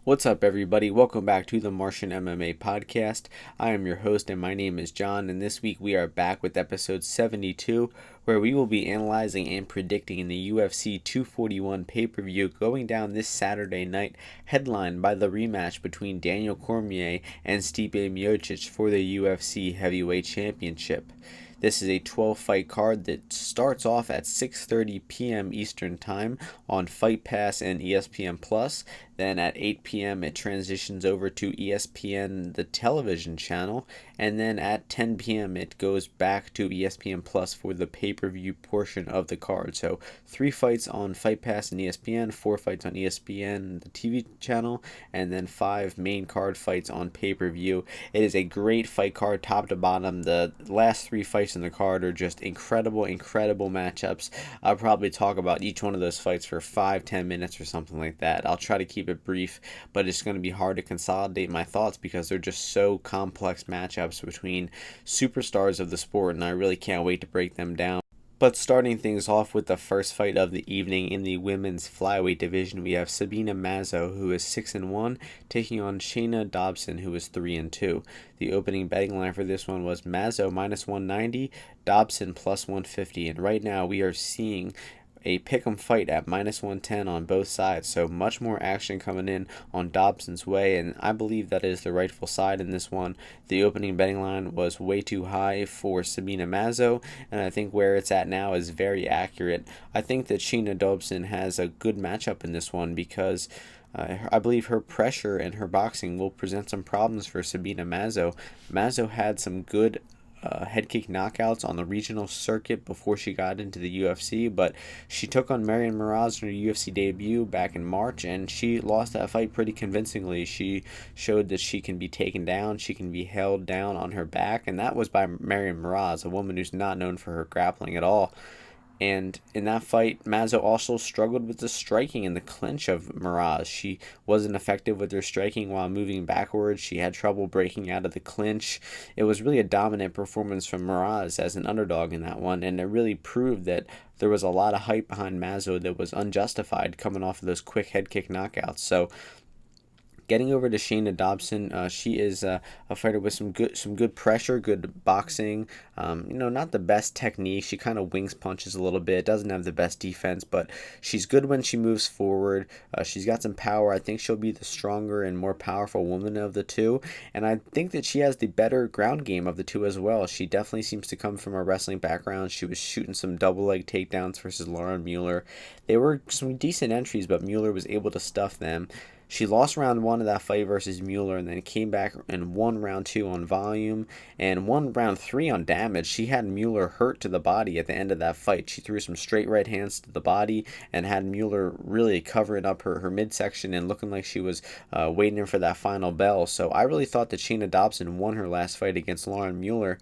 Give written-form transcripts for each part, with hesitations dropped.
What's up, everybody? Welcome back to the Martian MMA podcast. I am your host, and my name is John, and this week we are back with episode 72, where we will be analyzing and predicting the UFC 241 pay-per-view going down this Saturday night, headlined by the rematch between Daniel Cormier and Stipe Miocic for the UFC Heavyweight Championship. This is a 12-fight card that starts off at 6:30 p.m. Eastern Time on Fight Pass and ESPN+. Then at 8 p.m. it transitions over to ESPN, the television channel. And then at 10 p.m. it goes back to ESPN+ for the pay-per-view portion of the card. So 3 fights on Fight Pass and ESPN, 4 fights on ESPN, the TV channel, and then 5 main card fights on pay-per-view. It is a great fight card top to bottom. The last 3 fights in the card are just incredible matchups. I'll probably talk about each one of those fights for 5-10 minutes or something like that. I'll try to keep it brief, but it's going to be hard to consolidate my thoughts because they're just so complex matchups between superstars of the sport, and I really can't wait to break them down. But starting things off with the first fight of the evening in the women's flyweight division, we have Sabina Mazo, who is 6-1, taking on Shayna Dobson, who is 3-2. The opening betting line for this one was Mazo -190, Dobson +150, and right now we are seeing a pick'em fight at -110 on both sides, so much more action coming in on Dobson's way, and I believe that is the rightful side in this one. The opening betting line was way too high for Sabina Mazo, and I think where it's at now is very accurate. I think that Shayna Dobson has a good matchup in this one because I believe her pressure and her boxing will present some problems for Sabina Mazo. Mazo had some good head kick knockouts on the regional circuit before she got into the UFC, but she took on Marion Miraz in her UFC debut back in March, and she lost that fight pretty convincingly. She showed that she can be taken down, she can be held down on her back, and that was by Marion Miraz, a woman who's not known for her grappling at all. And in that fight, Mazo also struggled with the striking in the clinch of Miraz. She wasn't effective with her striking while moving backwards. She had trouble breaking out of the clinch. It was really a dominant performance from Miraz as an underdog in that one, and it really proved that there was a lot of hype behind Mazo that was unjustified coming off of those quick head kick knockouts. So getting over to Shayna Dobson, she is a fighter with some good pressure, good boxing. Not the best technique. She kind of wings punches a little bit. Doesn't have the best defense, but she's good when she moves forward. She's got some power. I think she'll be the stronger and more powerful woman of the two, and I think that she has the better ground game of the two as well. She definitely seems to come from a wrestling background. She was shooting some double leg takedowns versus Lauren Mueller. They were some decent entries, but Mueller was able to stuff them. She lost round 1 of that fight versus Mueller, and then came back and won round 2 on volume and won round 3 on damage. She had Mueller hurt to the body at the end of that fight. She threw some straight right hands to the body and had Mueller really covering up her midsection and looking like she was waiting for that final bell. So I really thought that Shayna Dobson won her last fight against Lauren Mueller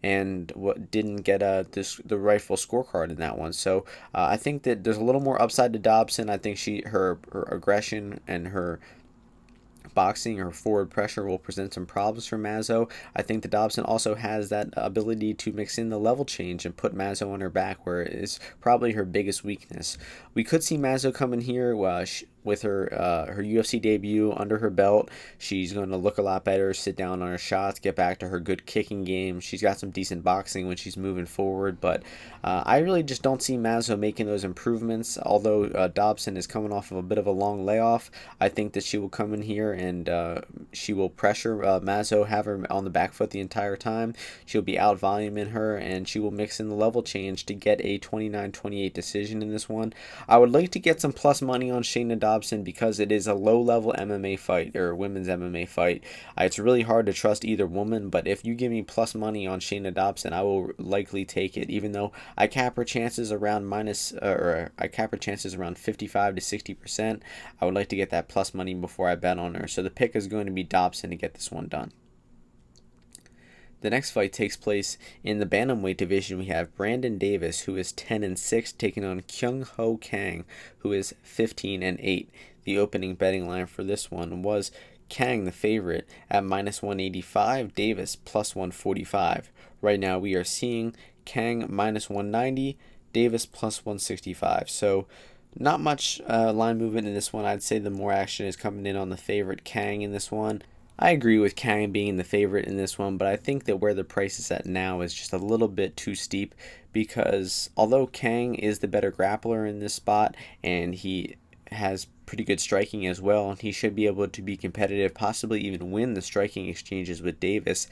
and didn't get the rightful scorecard in that one. So I think that there's a little more upside to Dobson. I think her aggression and her boxing, her forward pressure will present some problems for Mazo. I think that Dobson also has that ability to mix in the level change and put Mazo on her back, where it is probably her biggest weakness. We could see Mazo come in here with her UFC debut under her belt. She's going to look a lot better, sit down on her shots, get back to her good kicking game. She's got some decent boxing when she's moving forward, but I really just don't see Mazo making those improvements. Although Dobson is coming off of a bit of a long layoff, I think that she will come in here and she will pressure Mazo, have her on the back foot the entire time. She'll be out voluming her, and she will mix in the level change to get a 29-28 decision in this one. I would like to get some plus money on Shayna Dobson because it is a low-level MMA fight, or women's MMA fight. It's really hard to trust either woman, but if you give me plus money on Shayna Dobson, I will likely take it, even though I cap her chances around 55 to 60%. I would like to get that plus money before I bet on her. So the pick is going to be Dobson to get this one done. The next fight takes place in the bantamweight division. We have Brandon Davis, who is 10-6, taking on Kyung Ho Kang, who is 15-8. The opening betting line for this one was Kang, the favorite, at -185, Davis +145. Right now we are seeing Kang -190, Davis +165. So Not much line movement in this one. I'd say the more action is coming in on the favorite Kang in this one. I agree with Kang being the favorite in this one, but I think that where the price is at now is just a little bit too steep because although Kang is the better grappler in this spot and he has pretty good striking as well, and he should be able to be competitive, possibly even win the striking exchanges with Davis.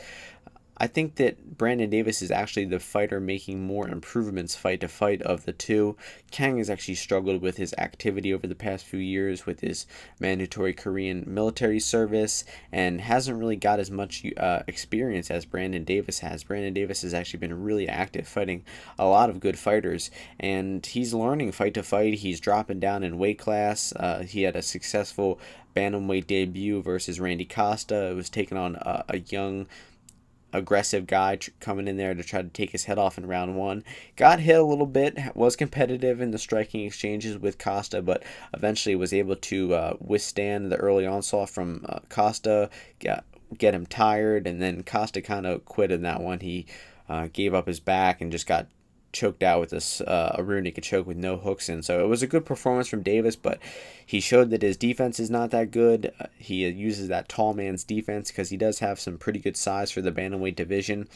I think that Brandon Davis is actually the fighter making more improvements fight to fight of the two. Kang has actually struggled with his activity over the past few years with his mandatory Korean military service and hasn't really got as much experience as Brandon Davis has. Brandon Davis has actually been really active fighting a lot of good fighters, and he's learning fight to fight. He's dropping down in weight class. He had a successful bantamweight debut versus Randy Costa. It was taking on a young aggressive guy coming in there to try to take his head off in round one. Got hit a little bit, was competitive in the striking exchanges with Costa, but eventually was able to withstand the early onslaught from Costa, get him tired, and then Costa kind of quit in that one. He gave up his back and just got choked out with a rear naked choke with no hooks in. So it was a good performance from Davis, but he showed that his defense is not that good. He uses that tall man's defense because he does have some pretty good size for the bantamweight division.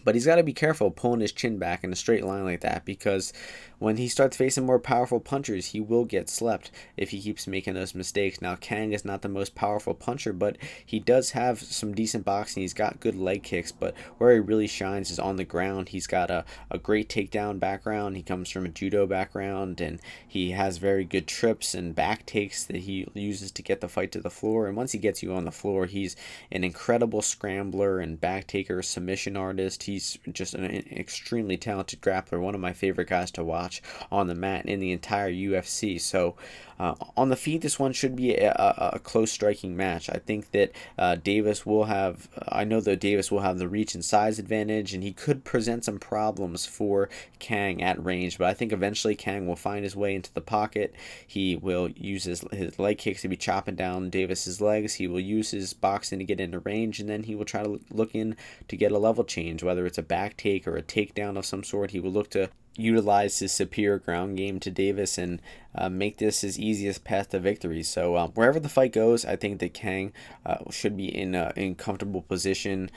But he's got to be careful pulling his chin back in a straight line like that because when he starts facing more powerful punchers, he will get slept if he keeps making those mistakes. Now, Kang is not the most powerful puncher, but he does have some decent boxing. He's got good leg kicks, but where he really shines is on the ground. He's got a great takedown background. He comes from a judo background, and he has very good trips and back takes that he uses to get the fight to the floor. And once he gets you on the floor, he's an incredible scrambler and back taker, submission artist. He's just an extremely talented grappler, one of my favorite guys to watch on the mat in the entire UFC. So on the feet, this one should be a close striking match. I think that Davis will have, I know that Davis will have the reach and size advantage, and he could present some problems for Kang at range, but I think eventually Kang will find his way into the pocket. He will use his leg kicks to be chopping down Davis's legs. He will use his boxing to get into range, and then he will try to look in to get a level change, whether it's a back take or a takedown of some sort. He will look to utilize his superior ground game to Davis and make this his easiest path to victory. So wherever the fight goes, I think that Kang should be in comfortable position.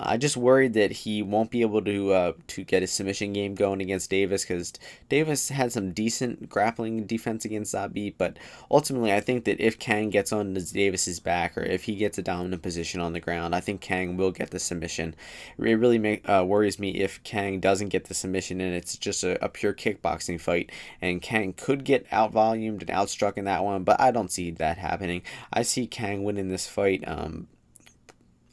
I just worried that he won't be able to get his submission game going against Davis because Davis had some decent grappling defense against Zabit, but ultimately I think that if Kang gets on Davis's back or if he gets a dominant position on the ground, I think Kang will get the submission. It really worries me if Kang doesn't get the submission and it's just a pure kickboxing fight, and Kang could get outvolumed and outstruck in that one, but I don't see that happening. I see Kang winning this fight.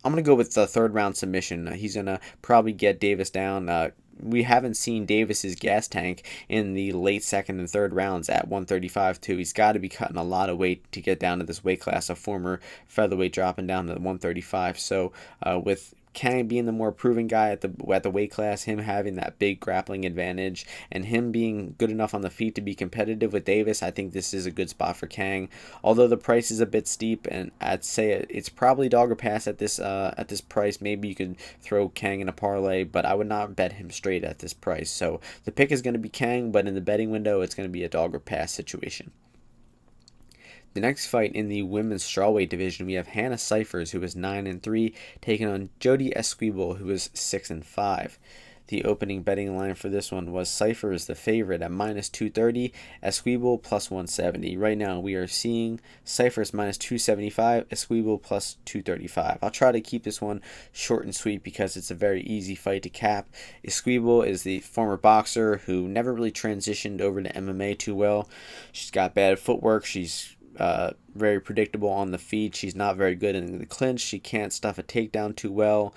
I'm going to go with the third round submission. He's going to probably get Davis down. We haven't seen Davis's gas tank in the late second and third rounds at 135 too. He's got to be cutting a lot of weight to get down to this weight class, a former featherweight dropping down to 135. So with Kang being the more proven guy at the weight class, him having that big grappling advantage, and him being good enough on the feet to be competitive with Davis, I think this is a good spot for Kang. Although the price is a bit steep, and I'd say it's probably dog or pass at this price. Maybe you could throw Kang in a parlay, but I would not bet him straight at this price. So the pick is going to be Kang, but in the betting window, it's going to be a dog or pass situation. The next fight in the women's strawweight division, we have Hannah Cifers, who is 9-3, taking on Jodie Esquibel, who is 6-5. The opening betting line for this one was Cifers the favorite at -230, Esquibel +170. Right now we are seeing Cifers -275, Esquibel +235. I'll try to keep this one short and sweet because it's a very easy fight to cap. Esquibel is the former boxer who never really transitioned over to MMA too well. She's got bad footwork. She's very predictable on the feet. She's not very good in the clinch. She can't stuff a takedown too well.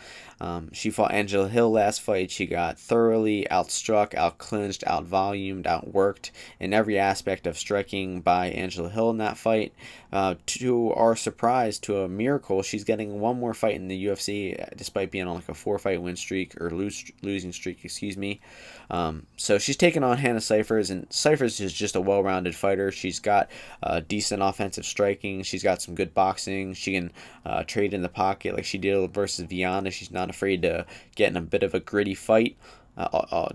She fought Angela Hill last fight. She got thoroughly outstruck, outclinched, outvolumed, outworked in every aspect of striking by Angela Hill in that fight. To our surprise, to a miracle, she's getting one more fight in the UFC despite being on like a 4-fight win streak or losing streak, excuse me. So she's taking on Hannah Cifers, and Cifers is just a well-rounded fighter. She's got decent offensive striking. She's got some good boxing. She can trade in the pocket like she did versus Viana. She's not afraid to get in a bit of a gritty fight.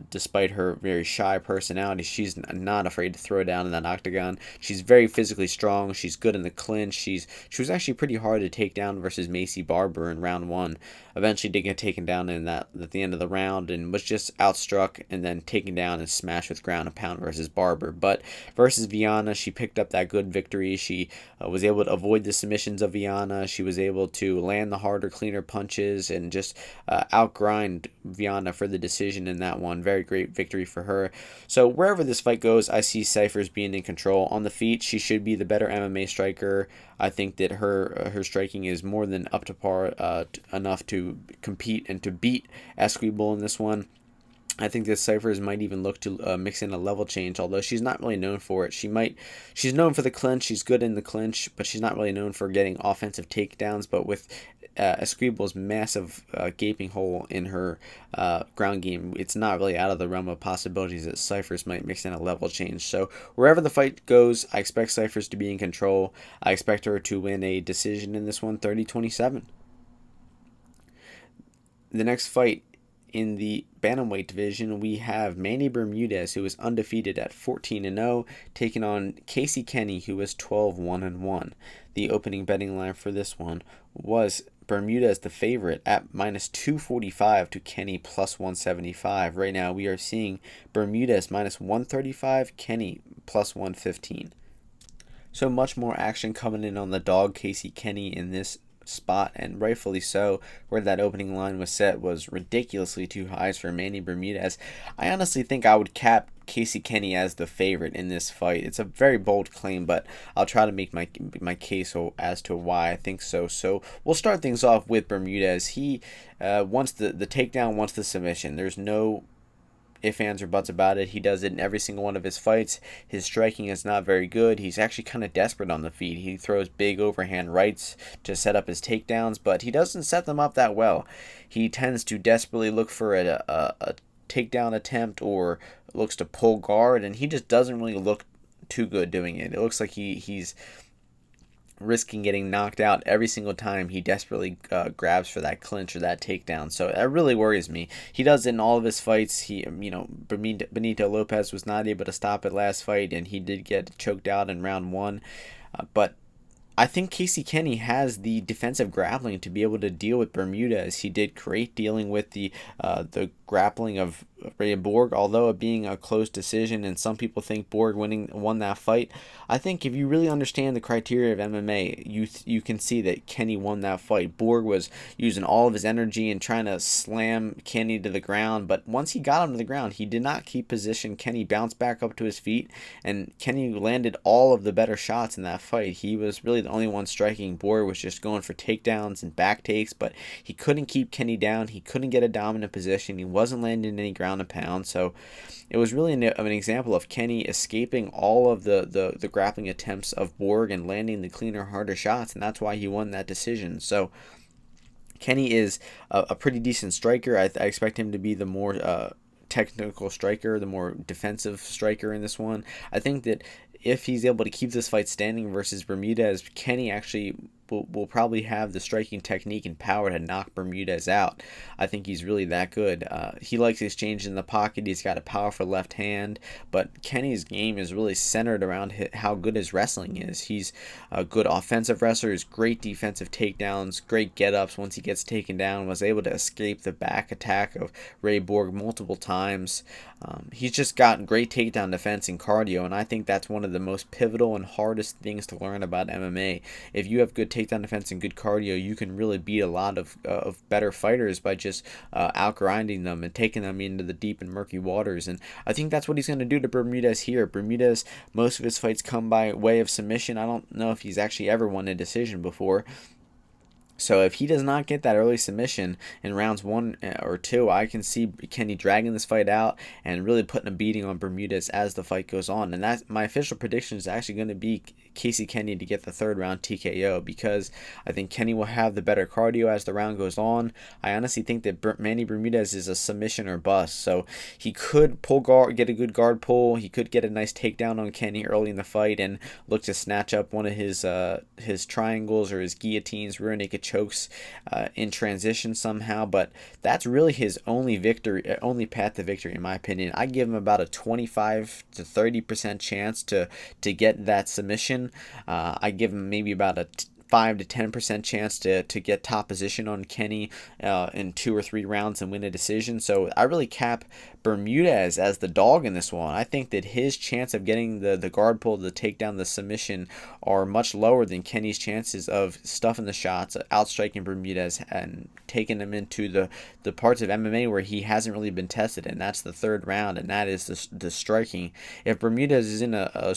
Despite her very shy personality, she's not afraid to throw down in that octagon. She's very physically strong. She's good in the clinch. She was actually pretty hard to take down versus Macy Barber in round 1. Eventually did get taken down in that at the end of the round and was just outstruck and then taken down and smashed with ground and pound versus Barber. But versus Viana, she picked up that good victory. She was able to avoid the submissions of Viana. She was able to land the harder, cleaner punches and just outgrind Viana for the decision in that one. Very great victory for her. So wherever this fight goes, I see Cifers being in control. On the feet, she should be the better MMA striker. I think that her striking is more than up to par enough to compete and to beat Esquibel in this one. I think that Cifers might even look to mix in a level change, although she's not really known for it. She's known for the clinch. She's good in the clinch, but she's not really known for getting offensive takedowns. But with Esquibel's massive gaping hole in her ground game, it's not really out of the realm of possibilities that Cifers might mix in a level change. So wherever the fight goes, I expect Cifers to be in control. I expect her to win a decision in this one, 30-27. The next fight in the bantamweight division, we have Manny Bermudez, who is undefeated at 14-0, taking on Casey Kenney, who is 12-1-1. The opening betting line for this one was Bermudez the favorite at -245 to Kenney +175. Right now we are seeing Bermudez -135, Kenney +115. So much more action coming in on the dog Casey Kenney in this spot, and rightfully so. Where that opening line was set was ridiculously too high for Manny Bermudez. I honestly think I would cap Casey Kenney as the favorite in this fight. It's a very bold claim, but I'll try to make my case as to why I think so. So we'll start things off with Bermudez. He wants the takedown, wants the submission. There's no ifs, ands, or buts about it. He does it in every single one of his fights. His striking is not very good. He's actually kind of desperate on the feet. He throws big overhand rights to set up his takedowns, but he doesn't set them up that well. He tends to desperately look for a takedown attempt or looks to pull guard, and he just doesn't really look too good doing it. It looks like he's risking getting knocked out every single time he desperately grabs for that clinch or that takedown. So that really worries me. He does it in all of his fights. Benito Lopez was not able to stop it last fight, and he did get choked out in round 1. But I think Casey Kenney has the defensive grappling to be able to deal with Bermudez. He did great dealing with the grappling of Ray Borg, although it being a close decision, and some people think Borg won that fight. I think if you really understand the criteria of MMA, you can see that Kenney won that fight. Borg was using all of his energy and trying to slam Kenney to the ground, but once he got him to the ground, he did not keep position. Kenney bounced back up to his feet, and Kenney landed all of the better shots in that fight. He was really the only one striking. Borg was just going for takedowns and back takes, but he couldn't keep Kenney down. He couldn't get a dominant position. He wasn't landing any ground and pound. So it was really an example of Kenney escaping all of the grappling attempts of Borg and landing the cleaner, harder shots, and that's why he won that decision. So Kenney is a pretty decent striker. I expect him to be the more technical striker, the more defensive striker in this one. I think that if he's able to keep this fight standing versus Bermudez, Kenney actually will probably have the striking technique and power to knock Bermudez out. I think he's really that good. He likes exchange in the pocket. He's got a powerful left hand, but Kenney's game is really centered around how good his wrestling is. He's a good offensive wrestler. He's great defensive takedowns, great get-ups once he gets taken down, was able to escape the back attack of Ray Borg multiple times. He's just got great takedown defense and cardio, and I think that's one of the most pivotal and hardest things to learn about MMA. If you have good takedown defense and good cardio, you can really beat a lot of better fighters by just outgrinding them and taking them into the deep and murky waters. And I think that's what he's going to do to Bermudez here. Bermudez, most of his fights come by way of submission. I don't know if he's actually ever won a decision before. So if he does not get that early submission in rounds 1 or 2, I can see Kenney dragging this fight out and really putting a beating on Bermudez as the fight goes on. And that's my official prediction is actually going to be Casey Kenney to get the third round TKO because I think Kenney will have the better cardio as the round goes on. I honestly think that Manny Bermudez is a submission or bust, so he could get a good guard pull. He could get a nice takedown on Kenney early in the fight and look to snatch up one of his triangles or his guillotines, rear naked chokes in transition somehow. But that's really his only path to victory, in my opinion. I give him about a 25 to 30% chance to get that submission. I give him maybe about a 5 to 10% chance to get top position on Kenney in 2 or 3 rounds and win a decision. So I really cap Bermudez as the dog in this one. I think that his chance of getting the guard pull, the takedown, the submission are much lower than Kenney's chances of stuffing the shots, outstriking Bermudez, and taking him into the parts of MMA where he hasn't really been tested, and that's the third round, and that is the striking. If Bermudez is in a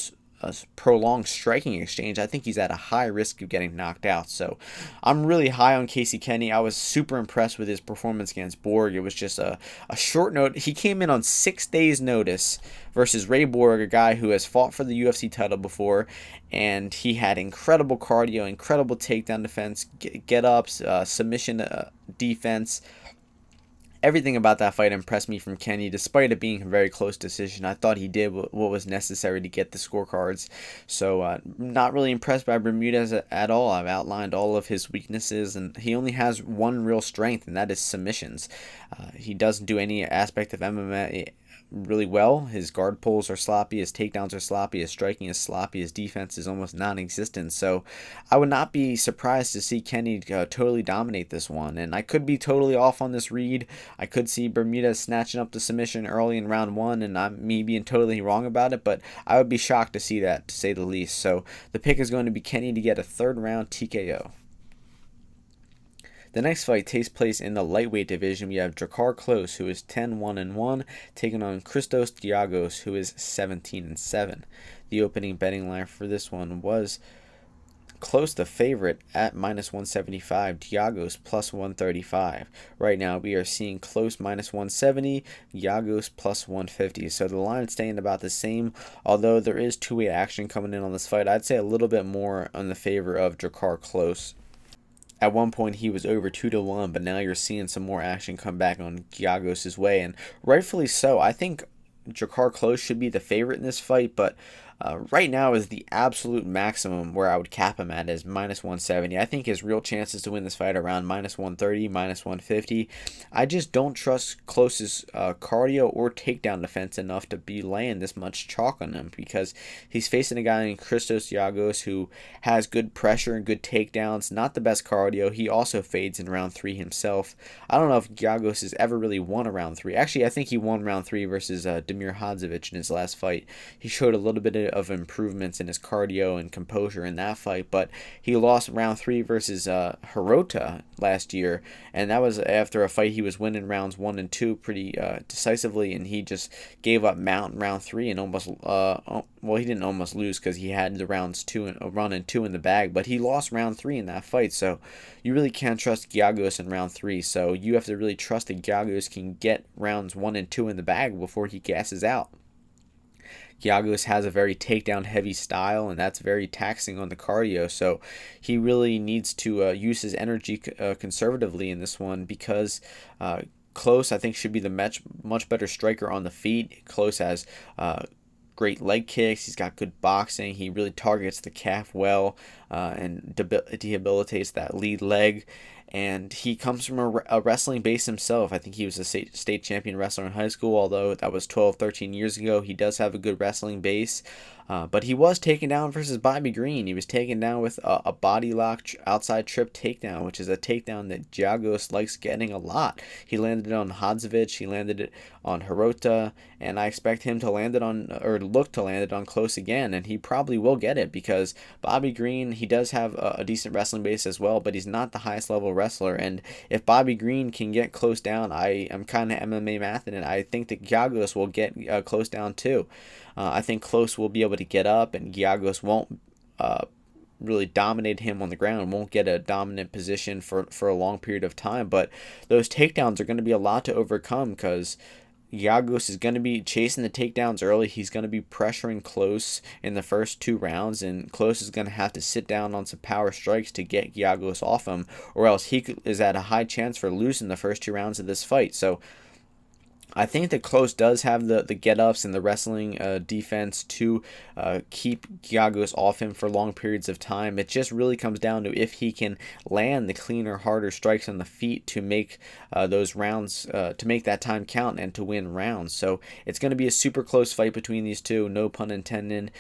prolonged striking exchange, I think he's at a high risk of getting knocked out. So I'm really high on Casey Kenney. I was super impressed with his performance against Borg. It was just a short note. He came in on 6 days notice versus Ray Borg, a guy who has fought for the UFC title before, and he had incredible cardio, incredible takedown defense, get-ups, submission defense. Everything about that fight impressed me from Kenney, despite it being a very close decision. I thought he did what was necessary to get the scorecards. So not really impressed by Bermudez at all. I've outlined all of his weaknesses, and he only has one real strength, and that is submissions. He doesn't do any aspect of MMA really well. His guard pulls are sloppy, his takedowns are sloppy, his striking is sloppy, his defense is almost non-existent. So I would not be surprised to see Kenney totally dominate this one, and I could be totally off on this read. I could see Bermudez snatching up the submission early in round 1, and me being totally wrong about it, but I would be shocked to see that, to say the least. So the pick is going to be Kenney to get a third round TKO. The next fight takes place in the lightweight division. We have Klose, who is 10-1-1, taking on Christos Giagos, who is 17-7. The opening betting line for this one was Klose the favorite at -175, Giagos +135. Right now we are seeing Klose -170, Giagos +150. So the line is staying about the same, although there is two-way action coming in on this fight. I'd say a little bit more on the favor of Klose. At one point, he was over 2-1, but now you're seeing some more action come back on Giagos' way, and rightfully so. I think Klose should be the favorite in this fight, but right now is the absolute maximum where I would cap him at is -170. I think his real chances to win this fight are around -130, -150. I just don't trust Klose's cardio or takedown defense enough to be laying this much chalk on him, because he's facing a guy named Christos Giagos who has good pressure and good takedowns, not the best cardio. He also fades in round 3 himself. I don't know if Giagos has ever really won a round 3. Actually, I think he won round 3 versus Damir Hadzovic in his last fight. He showed a little bit of improvements in his cardio and composure in that fight, but he lost round 3 versus Hirota last year, and that was after a fight he was winning rounds 1 and 2 pretty decisively, and he just gave up mount in round 3 and almost he didn't almost lose because he had the round 2 in the bag, but he lost round 3 in that fight. So you really can't trust Giagos in round 3, so you have to really trust that Giagos can get rounds 1 and 2 in the bag before he gasses out. Giagos has a very takedown heavy style, and that's very taxing on the cardio, so he really needs to use his energy conservatively in this one, because Klose, I think, should be the much better striker on the feet. Klose has great leg kicks, he's got good boxing, he really targets the calf well and debilitates that lead leg. And he comes from a wrestling base himself. I think he was a state champion wrestler in high school, although that was 12, 13 years ago. He does have a good wrestling base. But he was taken down versus Bobby Green. He was taken down with a body lock outside trip takedown, which is a takedown that Giagos likes getting a lot. He landed it on Hadzovic, he landed it on Hirota, and I expect him to land it on, or look to land it on Klose again, and he probably will get it, because Bobby Green, he does have a decent wrestling base as well, but he's not the highest level wrestler, and if Bobby Green can get Klose down, I am kind of MMA mathing, and I think that Giagos will get Klose down too. I think Klose will be able to get up, and Giagos won't really dominate him on the ground, won't get a dominant position for a long period of time. But those takedowns are going to be a lot to overcome, because Giagos is going to be chasing the takedowns early. He's going to be pressuring Klose in the first 2 rounds, and Klose is going to have to sit down on some power strikes to get Giagos off him, or else is at a high chance for losing the first 2 rounds of this fight. So I think that Klose does have the get-ups and the wrestling defense to keep Giagos off him for long periods of time. It just really comes down to if he can land the cleaner, harder strikes on the feet to make those rounds, to make that time count and to win rounds. So it's going to be a super close fight between these two, no pun intended.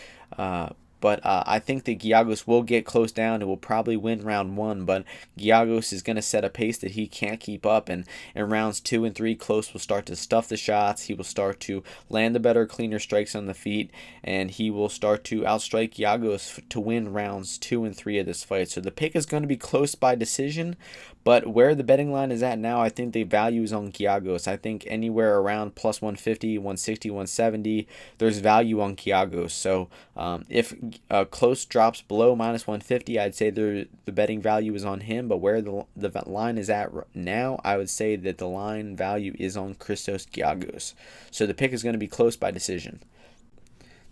But I think that Giagos will get close down and will probably win round 1. But Giagos is going to set a pace that he can't keep up. And in rounds 2 and 3, Klose will start to stuff the shots. He will start to land the better, cleaner strikes on the feet. And he will start to outstrike Giagos to win rounds 2 and 3 of this fight. So the pick is going to be close by decision. But where the betting line is at now, I think the value is on Giagos. I think anywhere around plus 150, 160, 170, there's value on Giagos. So if Klose drops below minus 150, I'd say the betting value is on him. But where the line is at now, I would say that the line value is on Christos Giagos. So the pick is going to be close by decision.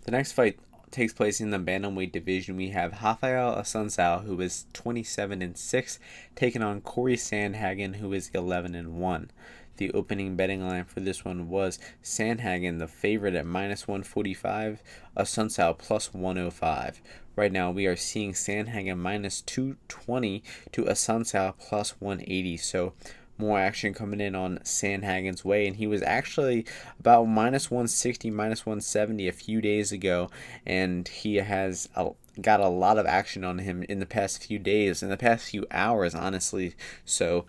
The next fight takes place in the bantamweight division. We have Rafael Assuncao, who is 27-6, taking on Corey Sandhagen, who is 11-1. The opening betting line for this one was Sandhagen, the favorite, at minus 145, Assuncao plus 105. Right now, we are seeing Sandhagen minus 220 to Assuncao plus 180. So more action coming in on Sandhagen's way, and he was actually about minus 160, minus 170 a few days ago, and he has got a lot of action on him in the past few days, in the past few hours, honestly. So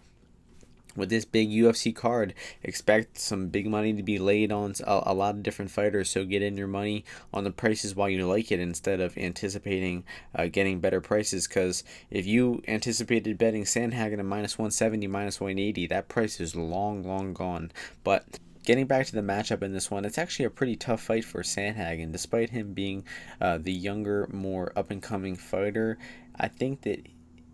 with this big UFC card, expect some big money to be laid on a lot of different fighters, so get in your money on the prices while you like it instead of anticipating getting better prices, because if you anticipated betting Sandhagen at minus 170, minus 180, that price is long gone. But getting back to the matchup in this one, it's actually a pretty tough fight for Sandhagen. Despite him being the younger, more up-and-coming fighter, I think that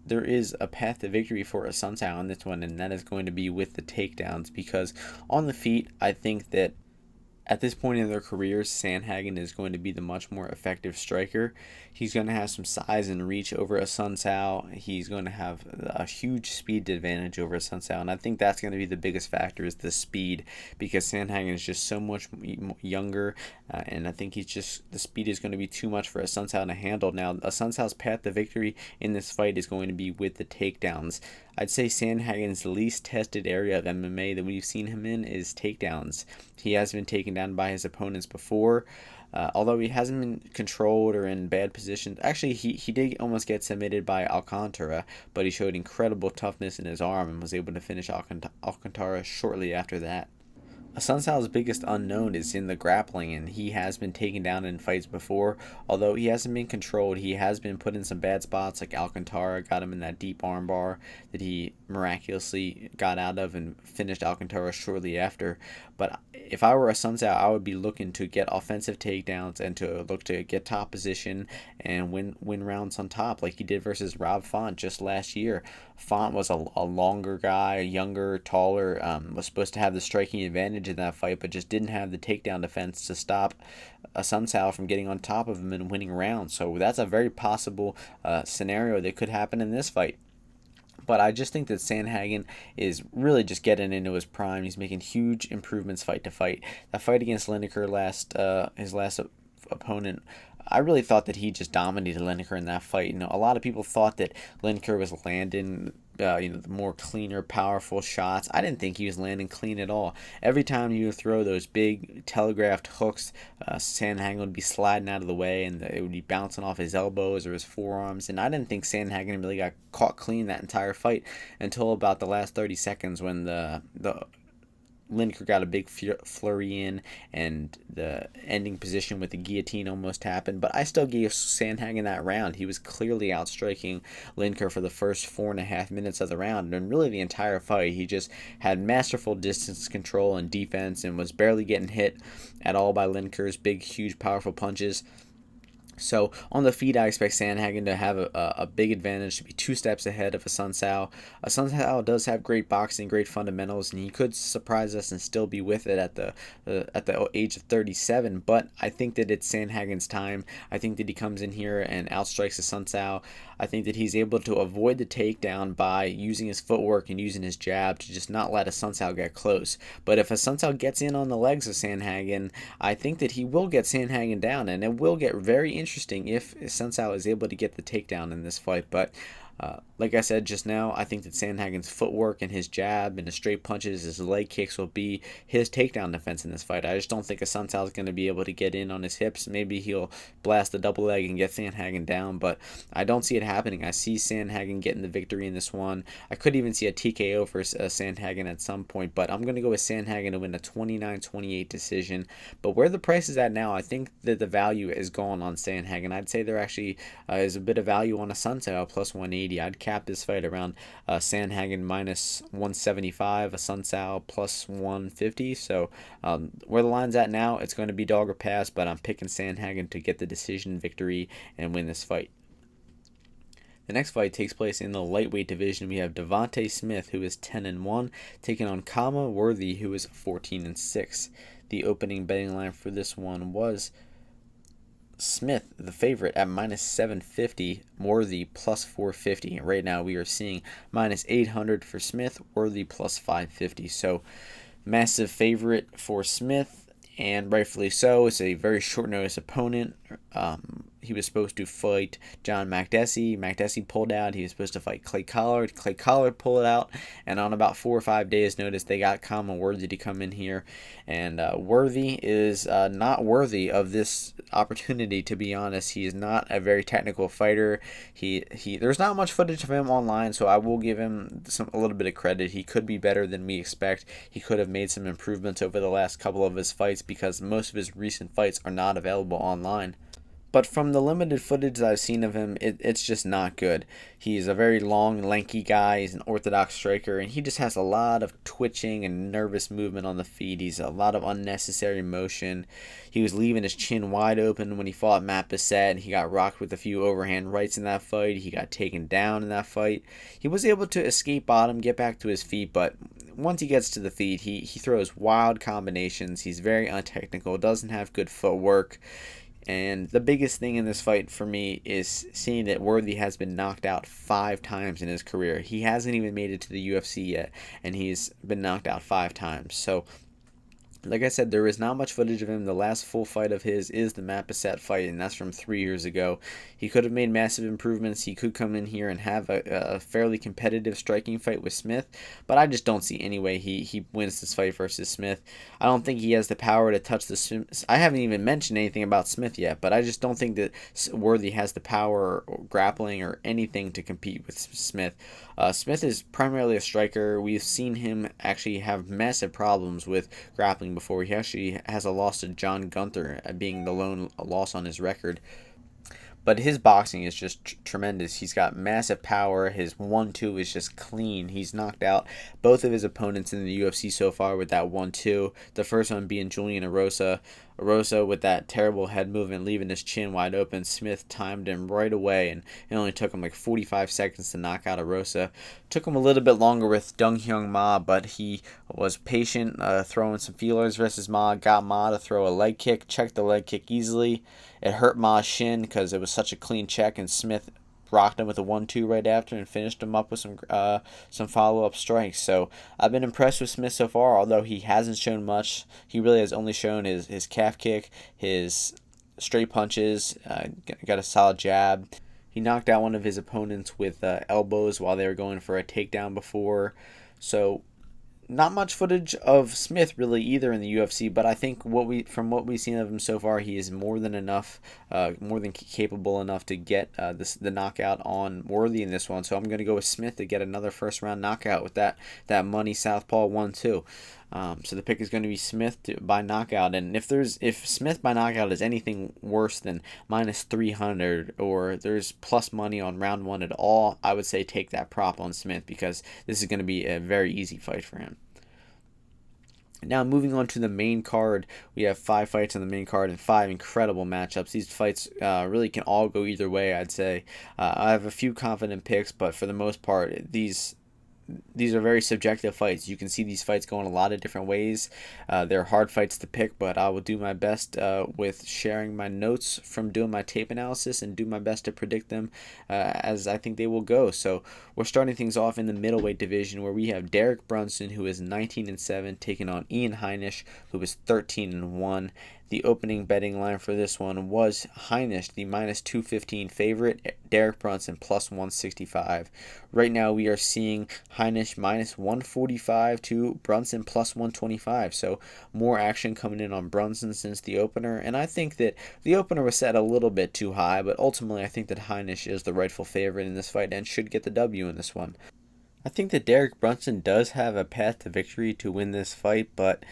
there is a path to victory for Assuncao on this one, and that is going to be with the takedowns, because on the feet, I think that at this point in their careers, Sandhagen is going to be the much more effective striker. He's going to have some size and reach over Assuncao. He's going to have a huge speed advantage over Assuncao, and I think that's going to be the biggest factor, is the speed, because Sandhagen is just so much younger, and I think the speed is going to be too much for Assuncao to handle. Now, Assuncao's path to victory in this fight is going to be with the takedowns. I'd say Sandhagen's least tested area of MMA that we've seen him in is takedowns. He has been taken down by his opponents before, although he hasn't been controlled or in bad positions. Actually, he did almost get submitted by Alcantara, but he showed incredible toughness in his arm and was able to finish Alcantara shortly after that. Assuncao's biggest unknown is in the grappling, and he has been taken down in fights before. Although he hasn't been controlled, he has been put in some bad spots, like Alcantara got him in that deep armbar that he miraculously got out of and finished Alcantara shortly after. But if I were Assuncao, I would be looking to get offensive takedowns and to look to get top position and win rounds on top, like he did versus Rob Font just last year. Font was a longer guy, younger, taller, was supposed to have the striking advantage in that fight, but just didn't have the takedown defense to stop Assuncao from getting on top of him and winning rounds. So that's a very possible scenario that could happen in this fight. But I just think that Sandhagen is really just getting into his prime. He's making huge improvements fight to fight. That fight against Lineker his last opponent, I really thought that he just dominated Lineker in that fight. A lot of people thought that Lineker was landing the more cleaner, powerful shots. I didn't think he was landing clean at all. Every time you throw those big telegraphed hooks, Sandhagen would be sliding out of the way, and it would be bouncing off his elbows or his forearms. And I didn't think Sandhagen really got caught clean that entire fight until about the last 30 seconds when the Lineker got a big flurry in, and the ending position with the guillotine almost happened. But I still gave Sandhagen that round. He was clearly outstriking Lineker for the first 4.5 minutes of the round, and really the entire fight. He just had masterful distance control and defense and was barely getting hit at all by Lineker's big, huge, powerful punches. So on the feet, I expect Sandhagen to have a big advantage, to be 2 steps ahead of Assuncao. Assuncao does have great boxing, great fundamentals, and he could surprise us and still be with it at the age of 37. But I think that it's Sandhagen's time. I think that he comes in here and outstrikes Assuncao. I think that he's able to avoid the takedown by using his footwork and using his jab to just not let Assuncao get close. But if Assuncao gets in on the legs of Sandhagen, I think that he will get Sandhagen down, and it will get very interesting if Assuncao is able to get the takedown in this fight. But like I said just now, I think that Sandhagen's footwork and his jab and his straight punches, his leg kicks will be his takedown defense in this fight. I just don't think Assuncao is going to be able to get in on his hips. Maybe he'll blast the double leg and get Sandhagen down, but I don't see it happening. I see Sandhagen getting the victory in this one. I could even see a TKO for Sandhagen at some point, but I'm going to go with Sandhagen to win a 29-28 decision. But where the price is at now, I think that the value is gone on Sandhagen. I'd say there actually is a bit of value on Assuncao plus 180. I'd cap this fight around Sandhagen minus 175, Assuncao plus 150. So where the line's at now, it's going to be dog or pass, but I'm picking Sandhagen to get the decision victory and win this fight. The next fight takes place in the lightweight division. We have Devontae Smith, who is 10-1, taking on Kama Worthy, who is 14-6. The opening betting line for this one was Smith, the favorite, at minus 750, Worthy plus 450. Right now we are seeing minus 800 for Smith, Worthy plus 550. So massive favorite for Smith, and rightfully so. It's a very short notice opponent. He was supposed to fight John Makdessi. Makdessi pulled out. He was supposed to fight Clay Collard. Clay Collard pulled out. And on about 4 or 5 days' notice, they got Kama Worthy to come in here. And Worthy is not worthy of this opportunity, to be honest. He is not a very technical fighter. There's not much footage of him online, so I will give him a little bit of credit. He could be better than we expect. He could have made some improvements over the last couple of his fights because most of his recent fights are not available online. But from the limited footage that I've seen of him, it's just not good. He's a very long, lanky guy. He's an orthodox striker, and he just has a lot of twitching and nervous movement on the feet. He's a lot of unnecessary motion. He was leaving his chin wide open when he fought Matt Bissett, and he got rocked with a few overhand rights in that fight. He got taken down in that fight. He was able to escape bottom, get back to his feet, but once he gets to the feet, he throws wild combinations. He's very untechnical, doesn't have good footwork. And the biggest thing in this fight for me is seeing that Worthy has been knocked out 5 times in his career. He hasn't even made it to the UFC yet, and he's been knocked out 5 times. So, like I said, there is not much footage of him. The last full fight of his is the Matt Bissett fight, and that's from 3 years ago. He could have made massive improvements. He could come in here and have a fairly competitive striking fight with Smith, but I just don't see any way he wins this fight versus Smith. I don't think he has the power to touch the Smith. I haven't even mentioned anything about Smith yet, but I just don't think that Worthy has the power or grappling or anything to compete with Smith. Smith is primarily a striker. We've seen him actually have massive problems with grappling before. He actually has a loss to John Gunther, being the lone loss on his record. But his boxing is just tremendous. He's got massive power. His 1-2 is just clean. He's knocked out both of his opponents in the UFC so far with that 1-2. The first one being Julian Erosa. Erosa with that terrible head movement, leaving his chin wide open. Smith timed him right away, and it only took him like 45 seconds to knock out Erosa. Took him a little bit longer with Dong Hyung Ma, but he was patient, throwing some feelers versus Ma. Got Ma to throw a leg kick, checked the leg kick easily. It hurt Ma's shin because it was such a clean check, and Smith rocked him with a 1-2 right after and finished him up with some follow-up strikes. So I've been impressed with Smith so far, although he hasn't shown much. He really has only shown his calf kick, his straight punches, got a solid jab. He knocked out one of his opponents with elbows while they were going for a takedown before. So not much footage of Smith really either in the UFC, but I think from what we've seen of him so far, he is more than enough, more than capable enough to get the knockout on Worthy in this one. So I'm going to go with Smith to get another first round knockout with that money southpaw 1-2. So the pick is going to be Smith by knockout, and if Smith by knockout is anything worse than minus 300 or there's plus money on round 1 at all, I would say take that prop on Smith because this is going to be a very easy fight for him. Now, moving on to the main card, we have 5 fights on the main card and 5 incredible matchups. These fights really can all go either way, I'd say. I have a few confident picks, but for the most part, these are very subjective fights. You can see these fights going a lot of different ways. They're hard fights to pick, but I will do my best with sharing my notes from doing my tape analysis and do my best to predict them as I think they will go. So we're starting things off in the middleweight division, where we have Derek Brunson, who is 19-7, taking on Ian Heinisch, who is 13-1. The opening betting line for this one was Heinisch, the minus 215 favorite, Derek Brunson plus 165. Right now we are seeing Heinisch minus 145 to Brunson plus 125. So more action coming in on Brunson since the opener. And I think that the opener was set a little bit too high, but ultimately I think that Heinisch is the rightful favorite in this fight and should get the W in this one. I think that Derek Brunson does have a path to victory to win this fight, but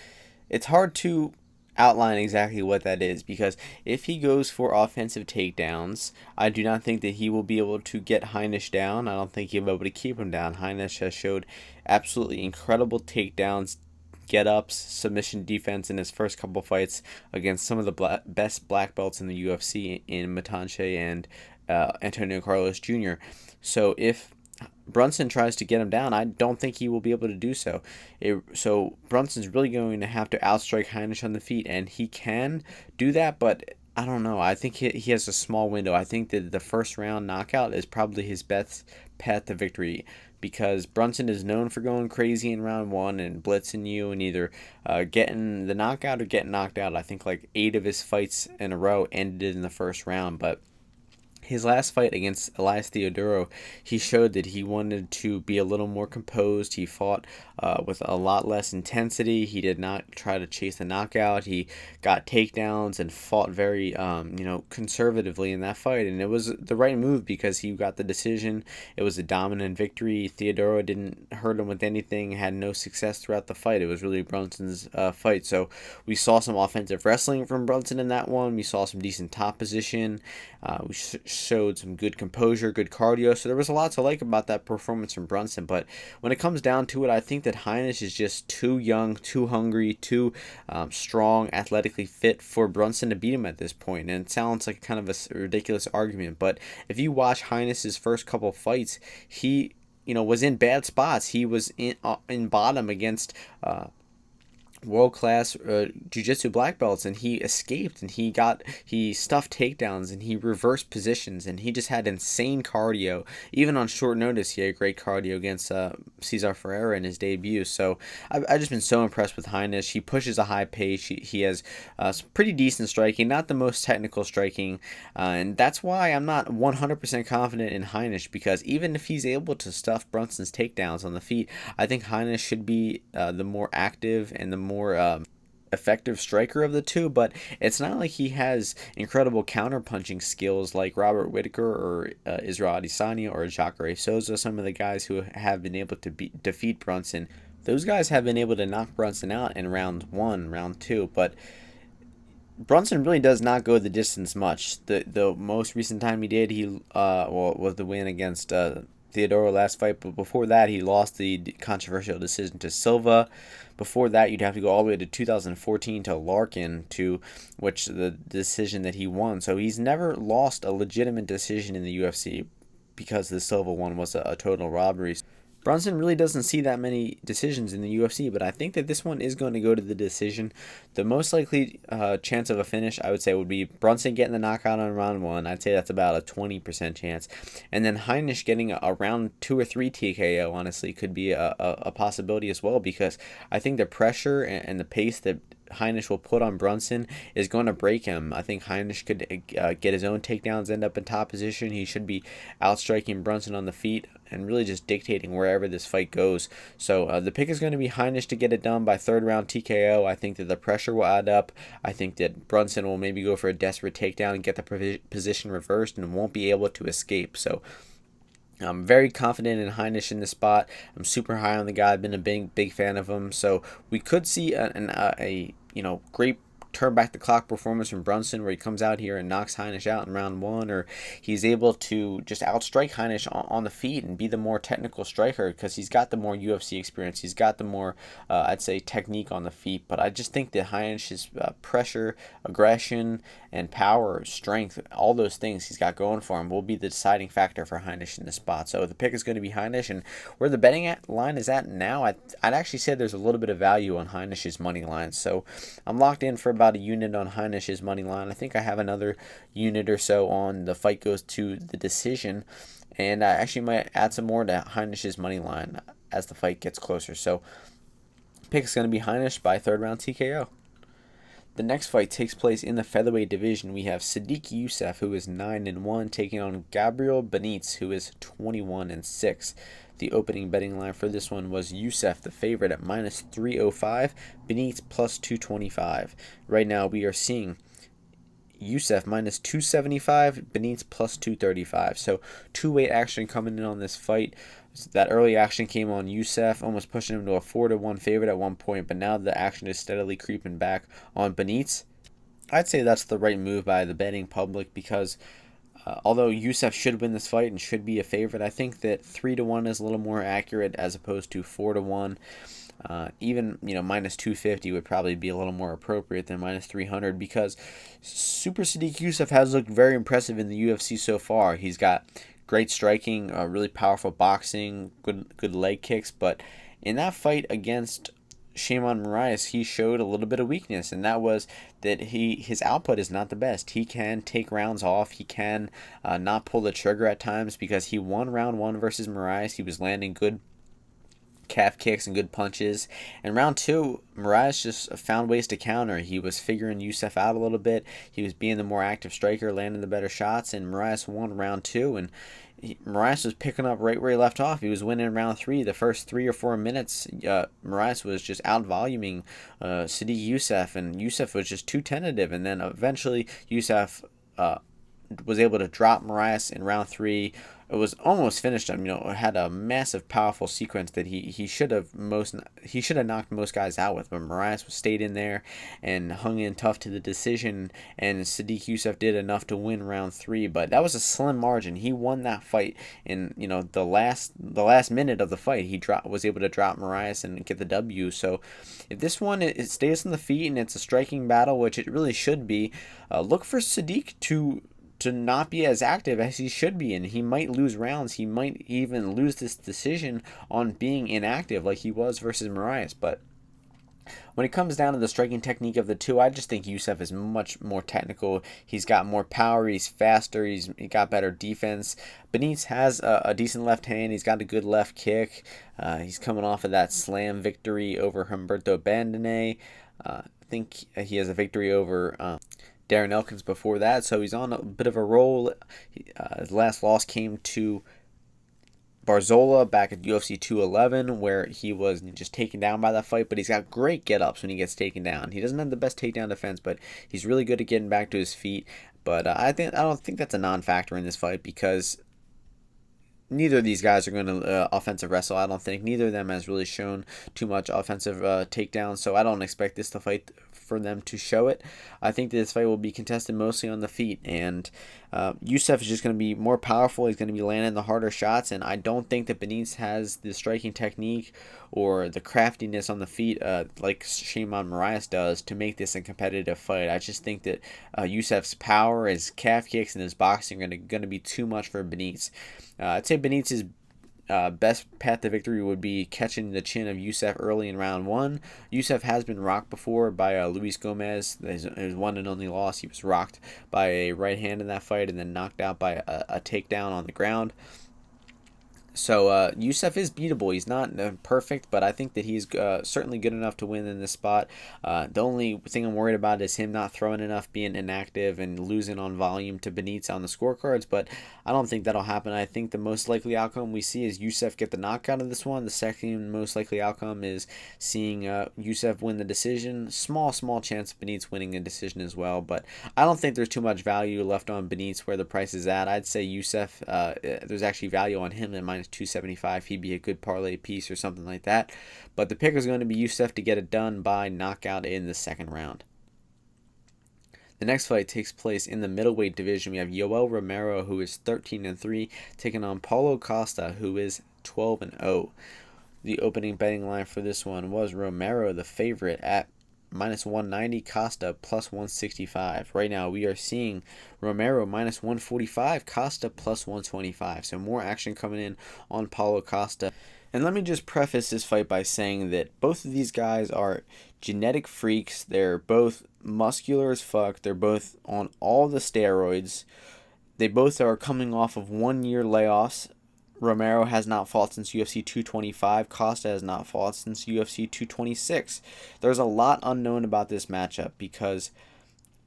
it's hard to outline exactly what that is, because if he goes for offensive takedowns, I do not think that he will be able to get Heinisch down. I don't think he'll be able to keep him down. Heinisch has showed absolutely incredible takedowns, get-ups, submission defense in his first couple fights against some of the best black belts in the UFC in Matanche and Antonio Carlos Jr. So if Brunson tries to get him down, I don't think he will be able to do so. So Brunson's really going to have to outstrike Heinisch on the feet, and he can do that, but I don't know. I think he has a small window. I think that the first round knockout is probably his best path to victory, because Brunson is known for going crazy in round 1 and blitzing you and either getting the knockout or getting knocked out. I think like 8 of his fights in a row ended in the first round, but his last fight against Elias Theodorou, he showed that he wanted to be a little more composed. He fought with a lot less intensity. He did not try to chase the knockout. He got takedowns and fought very, conservatively in that fight. And it was the right move because he got the decision. It was a dominant victory. Theodorou didn't hurt him with anything, had no success throughout the fight. It was really Brunson's fight. So we saw some offensive wrestling from Brunson in that one. We saw some decent top position. We showed some good composure, good cardio. So there was a lot to like about that performance from Brunson. But when it comes down to it, I think that Heinisch is just too young, too hungry, too strong, athletically fit for Brunson to beat him at this point. And it sounds like kind of a ridiculous argument, but if you watch Heinisch's first couple fights, he was in bad spots. He was in bottom against world-class jiu-jitsu black belts, and he escaped, and he stuffed takedowns, and he reversed positions, and he just had insane cardio. Even on short notice, he had great cardio against Cesar Ferreira in his debut. So I've just been so impressed with Heinisch. He pushes a high pace. He has some pretty decent striking, not the most technical striking, and that's why I'm not 100% confident in Heinisch, because even if he's able to stuff Brunson's takedowns on the feet, I think Heinisch should be the more active and the more effective striker of the two. But it's not like he has incredible counter-punching skills like Robert Whitaker or Israel Adesanya or Jacare Souza, some of the guys who have been able to defeat Brunson. Those guys have been able to knock Brunson out in round 1, round 2, but Brunson really does not go the distance much. The most recent time he did, was the win against Theodorou last fight, but before that he lost the controversial decision to Silva. Before that, you'd have to go all the way to 2014 to Larkin, to which the decision that he won. So he's never lost a legitimate decision in the UFC, because the Silva one was a total robbery. Brunson really doesn't see that many decisions in the UFC, but I think that this one is going to go to the decision. The most likely chance of a finish, I would say, would be Brunson getting the knockout on round 1. I'd say that's about a 20% chance. And then Heinisch getting a round 2 or 3 TKO, honestly, could be a possibility as well, because I think the pressure and the pace that Heinisch will put on Brunson is going to break him. I think Heinisch could get his own takedowns, end up in top position. He should be outstriking Brunson on the feet and really just dictating wherever this fight goes. So the pick is going to be Heinisch to get it done by 3rd round TKO. I think that the pressure will add up. I think that Brunson will maybe go for a desperate takedown and get the position reversed and won't be able to escape. So I'm very confident in Heinisch in this spot. I'm super high on the guy. I've been a big fan of him. So we could see a great turn back the clock performance from Brunson, where he comes out here and knocks Heinisch out in round 1, or he's able to just outstrike Heinisch on the feet and be the more technical striker because he's got the more UFC experience. He's got the more, I'd say, technique on the feet. But I just think that Heinisch's pressure, aggression, and power, strength, all those things he's got going for him will be the deciding factor for Heinisch in this spot. So the pick is going to be Heinisch, and where the betting line is at now, I'd actually say there's a little bit of value on Heinisch's money line. So I'm locked in for about a unit on Heinisch's money line. I think I have another unit or so on the fight goes to the decision, and I actually might add some more to Heinisch's money line as the fight gets closer. So pick is going to be Heinisch by third round TKO. The next fight takes place in the featherweight division. We have Sadiq Yusuf, who is 9-1, taking on Gabriel Benitez, who is 21-6. The opening betting line for this one was Yusuf, the favorite, at -305, Benitez +225. Right now we are seeing Yusuf -275, Benitez +235. So two-weight action coming in on this fight. That early action came on Yusuf, almost pushing him to a 4-1 favorite at one point, but now the action is steadily creeping back on Benitez. I'd say that's the right move by the betting public because although Yusuf should win this fight and should be a favorite, I think that 3-1 is a little more accurate as opposed to 4-1. Even -250 would probably be a little more appropriate than -300 because Super Sadiq Yusuf has looked very impressive in the UFC so far. He's got great striking, really powerful boxing, good leg kicks, but in that fight against Shimon Moraes, he showed a little bit of weakness, and that was that his output is not the best. He can take rounds off. He can not pull the trigger at times because he won round 1 versus Moraes. He was landing good calf kicks and good punches. In round 2, Moraes just found ways to counter. He was figuring Yusuf out a little bit. He was being the more active striker, landing the better shots, and Moraes won round 2, and Moraes was picking up right where he left off. He was winning round 3. The first 3 or 4 minutes, Moraes was just out-voluming Sadiq Yusuf, and Yusuf was just too tentative, and then eventually Yusuf was able to drop Moraes in round 3. It was almost finished him. It had a massive, powerful sequence that he should have knocked most guys out with, but Moraes stayed in there and hung in tough to the decision, and Sadiq Yusuf did enough to win round 3. But that was a slim margin. He won that fight in the last minute of the fight. He was able to drop Moraes and get the W. So if this one it stays on the feet and it's a striking battle, which it really should be, look for Sadiq to not be as active as he should be, and he might lose rounds. He might even lose this decision on being inactive like he was versus Moraes. But when it comes down to the striking technique of the two, I just think Yusuf is much more technical. He's got more power. He's faster. He got better defense. Benitez has a decent left hand. He's got a good left kick. He's coming off of that slam victory over Humberto Bandone. I think he has a victory over Darren Elkins before that, so he's on a bit of a roll. His last loss came to Barzola back at UFC 211, where he was just taken down by that fight, but he's got great get-ups when he gets taken down. He doesn't have the best takedown defense, but he's really good at getting back to his feet. But I don't think that's a non-factor in this fight because neither of these guys are going to offensive wrestle, I don't think. Neither of them has really shown too much offensive takedown, so I don't expect this to fight for them to show it. I think that this fight will be contested mostly on the feet, and Yusuf is just going to be more powerful. He's going to be landing the harder shots, and I don't think that Benitez has the striking technique or the craftiness on the feet like Shimon Moraes does to make this a competitive fight. I just think that Yusuf's power, his calf kicks, and his boxing are going to be too much for Benitez. I'd say Benitez's best path to victory would be catching the chin of Yusuf early in round 1. Yusuf has been rocked before by Luis Gomez. His one and only loss. He was rocked by a right hand in that fight and then knocked out by a takedown on the ground. So Yusuf is beatable. He's not perfect, but I think that he's certainly good enough to win in this spot. The only thing I'm worried about is him not throwing enough, being inactive, and losing on volume to Benitez on the scorecards, but I don't think that'll happen. I think the most likely outcome we see is Yusuf get the knockout of this one. The second most likely outcome is seeing Yusuf win the decision. Small chance of Benitez winning a decision as well, but I don't think there's too much value left on Benitez where the price is at. I'd say Yusuf, there's actually value on him at -275. He'd be a good parlay piece or something like that. But the pick is going to be Yusuf to get it done by knockout in the second round. The next fight takes place in the middleweight division. We have Yoel Romero, who is 13-3, taking on Paulo Costa, who is 12-0. The opening betting line for this one was Romero, the favorite, at minus 190, Costa plus 165. Right now, we are seeing Romero minus 145, Costa plus 125. So more action coming in on Paulo Costa. And let me just preface this fight by saying that both of these guys are genetic freaks. They're both muscular as fuck. They're both on all the steroids. They both are coming off of 1 year layoffs. Romero has not fought since UFC 225. Costa has not fought since UFC 226. There's a lot unknown about this matchup because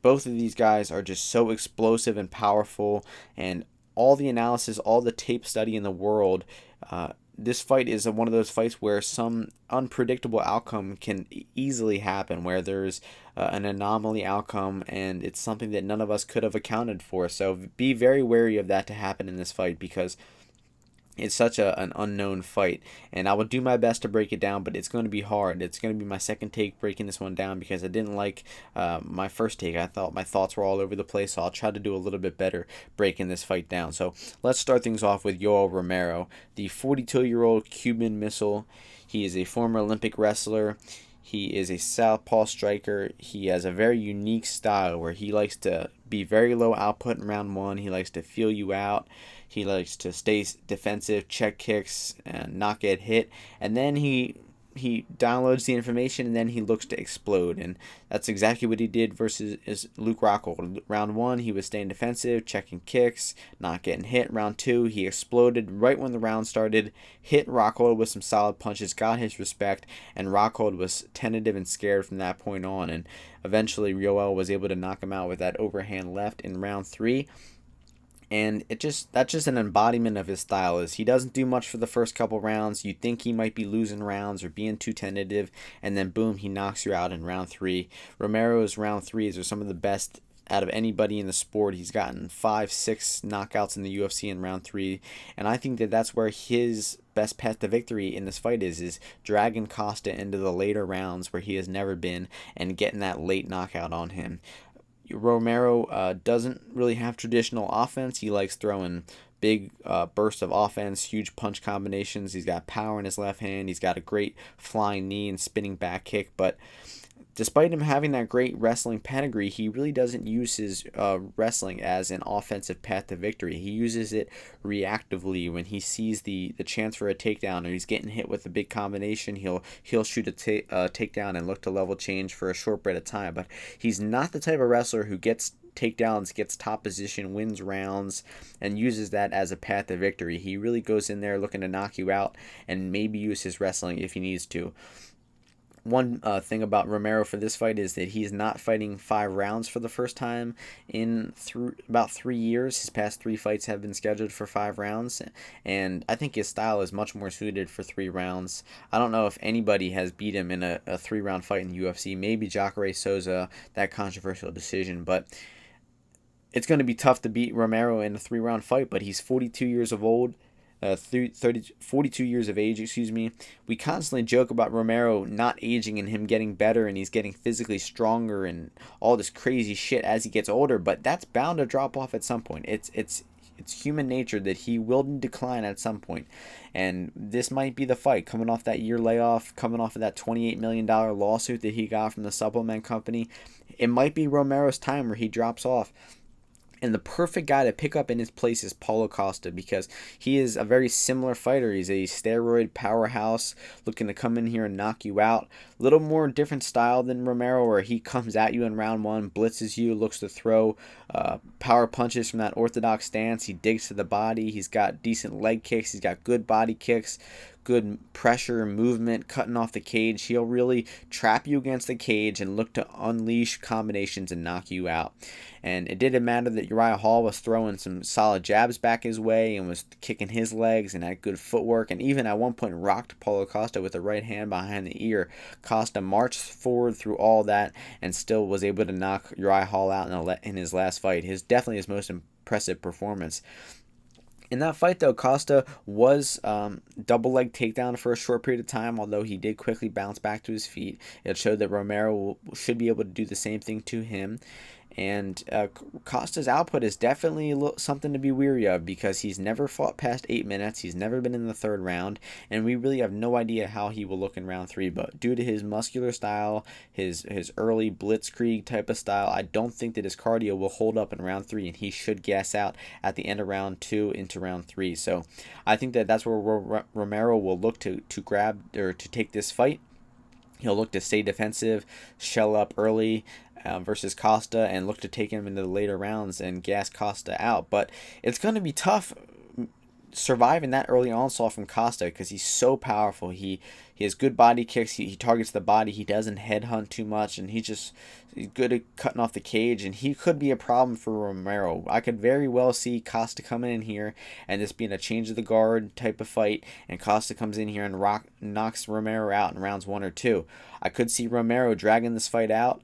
both of these guys are just so explosive and powerful, and all the analysis, all the tape study in the world, this fight is one of those fights where some unpredictable outcome can easily happen, where there's an anomaly outcome, and it's something that none of us could have accounted for. So be very wary of that to happen in this fight, because it's such an unknown fight, and I will do my best to break it down, but it's going to be hard. It's going to be my second take breaking this one down, because I didn't like my first take. I thought my thoughts were all over the place, so I'll try to do a little bit better breaking this fight down. So let's start things off with Yoel Romero, the 42-year-old Cuban missile. He is a former Olympic wrestler. He is a southpaw striker. He has a very unique style where he likes to be very low output in round one. He likes to feel you out. He likes to stay defensive, check kicks, and not get hit. And then he downloads the information, and then he looks to explode. And that's exactly what he did versus Luke Rockhold. Round one, he was staying defensive, checking kicks, not getting hit. Round two, he exploded right when the round started, hit Rockhold with some solid punches, got his respect, and Rockhold was tentative and scared from that point on. And eventually, Yoel was able to knock him out with that overhand left in round three. And that's just an embodiment of his style. Is he doesn't do much for the first couple rounds. You think he might be losing rounds or being too tentative, and then boom, he knocks you out in round three. Romero's round threes are some of the best out of anybody in the sport. He's gotten 5-6 knockouts in the UFC in round three, and I think that that's where his best path to victory in this fight is dragging Costa into the later rounds where he has never been and getting that late knockout on him. Romero doesn't really have traditional offense. He likes throwing big bursts of offense, huge punch combinations. He's got power in his left hand. He's got a great flying knee and spinning back kick. But despite him having that great wrestling pedigree, he really doesn't use his wrestling as an offensive path to victory. He uses it reactively. When he sees the chance for a takedown, or he's getting hit with a big combination, he'll shoot a takedown and look to level change for a short bit of time. But he's not the type of wrestler who gets takedowns, gets top position, wins rounds, and uses that as a path to victory. He really goes in there looking to knock you out and maybe use his wrestling if he needs to. One thing about Romero for this fight is that he's not fighting 5 rounds for the first time in about 3 years. His past 3 fights have been scheduled for 5 rounds, and I think his style is much more suited for 3 rounds. I don't know if anybody has beat him in a 3-round fight in the UFC. Maybe Jacare Souza, that controversial decision, but it's going to be tough to beat Romero in a 3-round fight. But he's 42 years of old. 42 years of age, We constantly joke about Romero not aging and him getting better, and he's getting physically stronger and all this crazy shit as he gets older, but that's bound to drop off at some point. It's human nature that he will decline at some point, and this might be the fight. Coming off that year layoff, coming off of that $28 million lawsuit that he got from the supplement company, it might be Romero's time where he drops off. And the perfect guy to pick up in his place is Paulo Costa, because he is a very similar fighter. He's a steroid powerhouse looking to come in here and knock you out. A little more different style than Romero, where he comes at you in round one, blitzes you, looks to throw power punches from that orthodox stance. He digs to the body. He's got decent leg kicks. He's got good body kicks, good pressure, movement, cutting off the cage. He'll really trap you against the cage and look to unleash combinations and knock you out. And it didn't matter that Uriah Hall was throwing some solid jabs back his way and was kicking his legs and had good footwork, and even at one point rocked Paulo Costa with a right hand behind the ear. Costa marched forward through all that and still was able to knock Uriah Hall out in his last fight. Definitely his most impressive performance. In that fight, though, Costa was double leg takedown for a short period of time, although he did quickly bounce back to his feet. It showed that Romero should be able to do the same thing to him. And Costa's output is definitely something to be weary of because he's never fought past 8 minutes. He's never been in the third round, and we really have no idea how he will look in round 3. But due to his muscular style, his early blitzkrieg type of style, I don't think that his cardio will hold up in round 3, and he should gas out at the end of round 2 into round 3. So I think that that's where Romero will look to grab or to take this fight. He'll look to stay defensive, shell up early versus Costa, and look to take him into the later rounds and gas Costa out. But it's going to be tough surviving that early onslaught from Costa because he's so powerful. He has good body kicks. He targets the body. He doesn't headhunt too much, and he's good at cutting off the cage, and he could be a problem for Romero. I could very well see Costa coming in here and this being a change of the guard type of fight, and Costa comes in here and knocks Romero out in rounds 1 or 2. I could see Romero dragging this fight out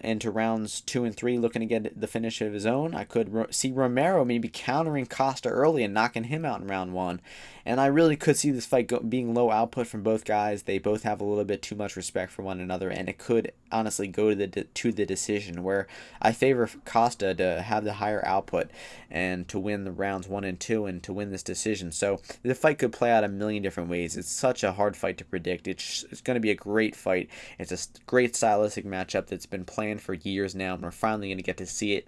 into rounds 2 and 3, looking to get the finish of his own. I could see Romero maybe countering Costa early and knocking him out in round 1. And I really could see this fight being low output from both guys. They both have a little bit too much respect for one another, and it could honestly go to the decision, where I favor Costa to have the higher output and to win the rounds 1 and 2 and to win this decision. So the fight could play out a million different ways. It's such a hard fight to predict. It's going to be a great fight. It's a great stylistic matchup that's been planned for years now, and we're finally going to get to see it.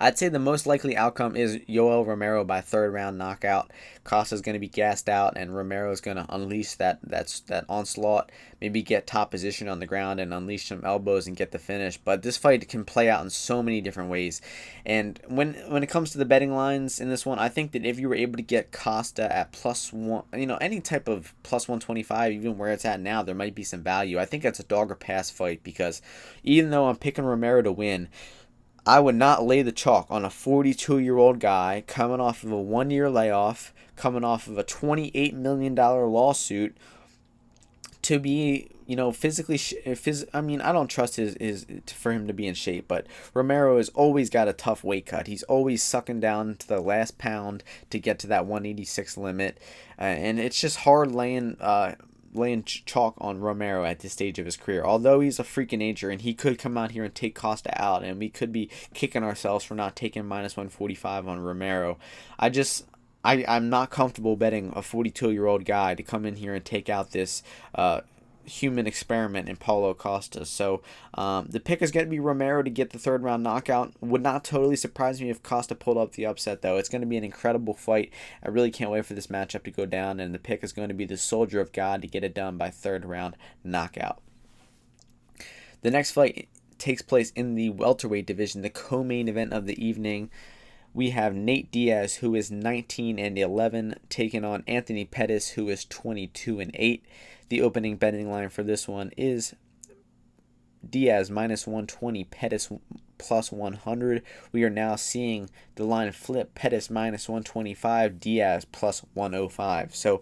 I'd say the most likely outcome is Yoel Romero by third round knockout. Costa's going to be gassed out, and Romero's going to unleash that onslaught, maybe get top position on the ground and unleash some elbows and get the finish. But this fight can play out in so many different ways. And when it comes to the betting lines in this one, I think that if you were able to get Costa at +1, any type of +125, even where it's at now, there might be some value. I think it's a dog or pass fight because even though I'm picking Romero to win, I would not lay the chalk on a 42-year-old guy coming off of a 1-year layoff, coming off of a $28 million lawsuit, to be, physically. I don't trust his for him to be in shape, but Romero has always got a tough weight cut. He's always sucking down to the last pound to get to that 186 limit, and it's just hard laying chalk on Romero at this stage of his career. Although he's a freak of nature and he could come out here and take Costa out, and we could be kicking ourselves for not taking -145 on Romero. I'm not comfortable betting a 42-year-old guy to come in here and take out this human experiment in Paulo Costa. So the pick is going to be Romero to get the third round knockout. Would not totally surprise me if Costa pulled up the upset, though. It's going to be an incredible fight. I really can't wait for this matchup to go down, and the pick is going to be the Soldier of God to get it done by third round knockout. The next fight takes place in the welterweight division, the co-main event of the evening. We have Nate Diaz, who is 19-11, taking on Anthony Pettis, who is 22-8. The opening betting line for this one is Diaz -120, Pettis +100. We are now seeing the line flip: Pettis -125, Diaz +105. So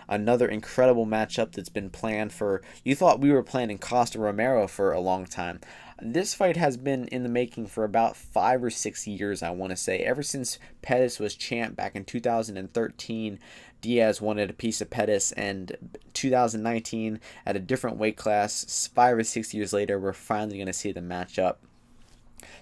another incredible matchup that's been planned for. You thought we were planning Costa Romero for a long time. This fight has been in the making for about 5 or 6 years, I want to say. Ever since Pettis was champ back in 2013, Diaz wanted a piece of Pettis, and 2019, at a different weight class, 5 or 6 years later, we're finally going to see the matchup.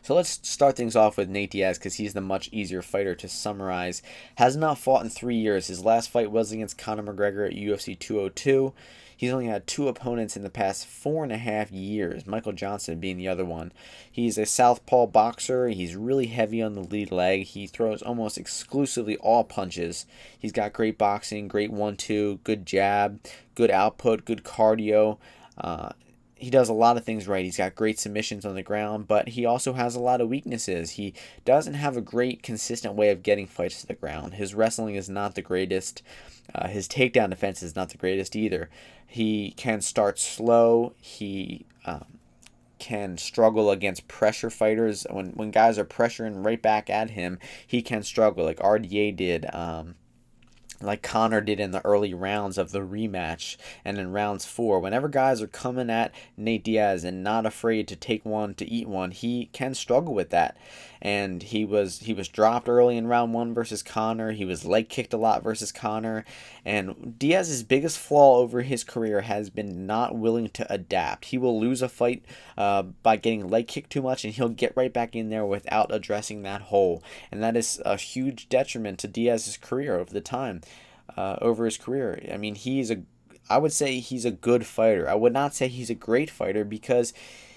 So let's start things off with Nate Diaz because he's the much easier fighter to summarize. Has not fought in 3 years. His last fight was against Conor McGregor at UFC 202. He's only had 2 opponents in the past 4.5 years, Michael Johnson being the other one. He's a southpaw boxer. He's really heavy on the lead leg. He throws almost exclusively all punches. He's got great boxing, great 1-2, good jab, good output, good cardio. He does a lot of things right. He's got great submissions on the ground, but he also has a lot of weaknesses. He doesn't have a great, consistent way of getting fights to the ground. His wrestling is not the greatest. His takedown defense is not the greatest either. He can start slow. He can struggle against pressure fighters. When guys are pressuring right back at him, he can struggle, like RDA did like Conor did in the early rounds of the rematch and in rounds 4. Whenever guys are coming at Nate Diaz and not afraid to take one, to eat one, he can struggle with that. And he was dropped early in round 1 versus Conor. He was leg kicked a lot versus Conor. And Diaz's biggest flaw over his career has been not willing to adapt. He will lose a fight by getting leg kicked too much, and he'll get right back in there without addressing that hole. And that is a huge detriment to Diaz's career over the time. Over his career. I mean, I would say he's a good fighter. I would not say he's a great fighter because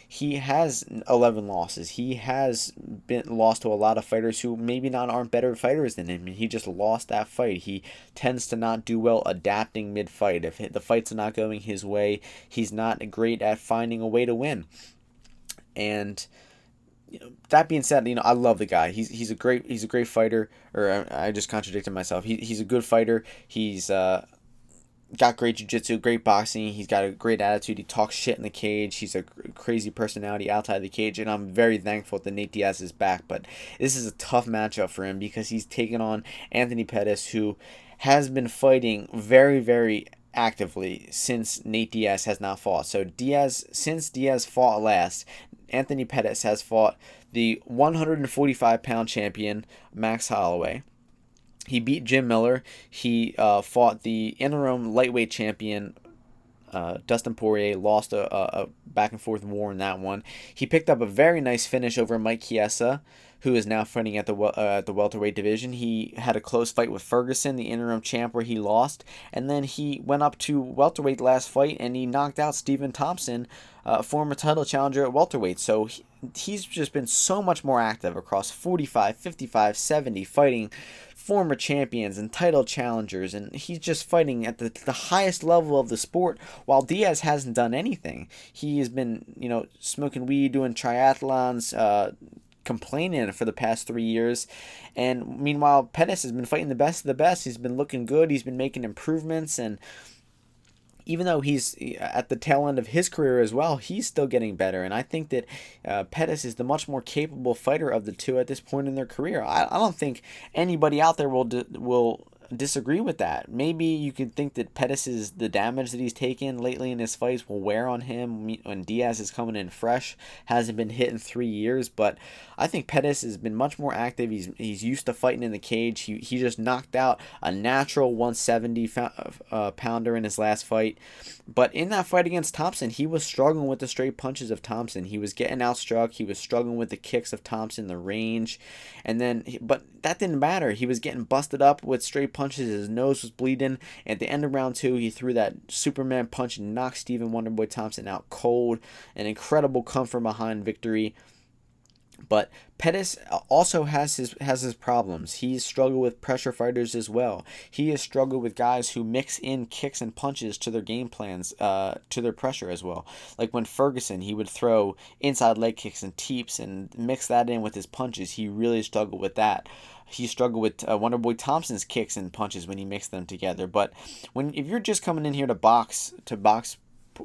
he has 11 losses. He has been lost to a lot of fighters who maybe aren't better fighters than him, and he just lost that fight. He tends to not do well adapting mid-fight. If the fights are not going his way, he's not great at finding a way to win. And that being said, I love the guy. He's a great fighter. Or I just contradicted myself. He's a good fighter. He's got great jiu-jitsu, great boxing. He's got a great attitude. He talks shit in the cage. He's a crazy personality outside the cage, and I'm very thankful that Nate Diaz is back. But this is a tough matchup for him because he's taken on Anthony Pettis, who has been fighting very, very actively since Nate Diaz has not fought. So since Diaz fought last, Anthony Pettis has fought the 145-pound champion, Max Holloway. He beat Jim Miller. He fought the interim lightweight champion, Dustin Poirier. Lost a back-and-forth war in that one. He picked up a very nice finish over Mike Chiesa, who is now fighting at the welterweight division. He had a close fight with Ferguson, the interim champ, where he lost. And then he went up to welterweight last fight, and he knocked out Stephen Thompson, former title challenger at welterweight. So he's just been so much more active across 45, 55, 70, fighting former champions and title challengers, and he's just fighting at the highest level of the sport, while Diaz hasn't done anything. He has been, smoking weed, doing triathlons, complaining for the past 3 years, and meanwhile Pettis has been fighting the best of the best. He's been looking good. He's been making improvements, and even though he's at the tail end of his career as well, he's still getting better. And I think that Pettis is the much more capable fighter of the two at this point in their career. I don't think anybody out there will disagree with that. Maybe you could think that Pettis, the damage that he's taken lately in his fights, will wear on him when Diaz is coming in fresh, hasn't been hit in 3 years, but I think Pettis has been much more active. He's used to fighting in the cage. He just knocked out a natural 170 pounder in his last fight. But in that fight against Thompson, he was struggling with the straight punches of Thompson. He was getting outstruck. He was struggling with the kicks of Thompson, the range. But that didn't matter. He was getting busted up with straight punches. His nose was bleeding. At the end of round 2, he threw that Superman punch and knocked Stephen Wonderboy Thompson out cold. An incredible come from behind victory. But Pettis also has his problems. He's struggled with pressure fighters as well. He has struggled with guys who mix in kicks and punches to their game plans, to their pressure as well. Like when Ferguson, he would throw inside leg kicks and teeps and mix that in with his punches. He really struggled with that. He struggled with Wonderboy Thompson's kicks and punches when he mixed them together. But if you're just coming in here to box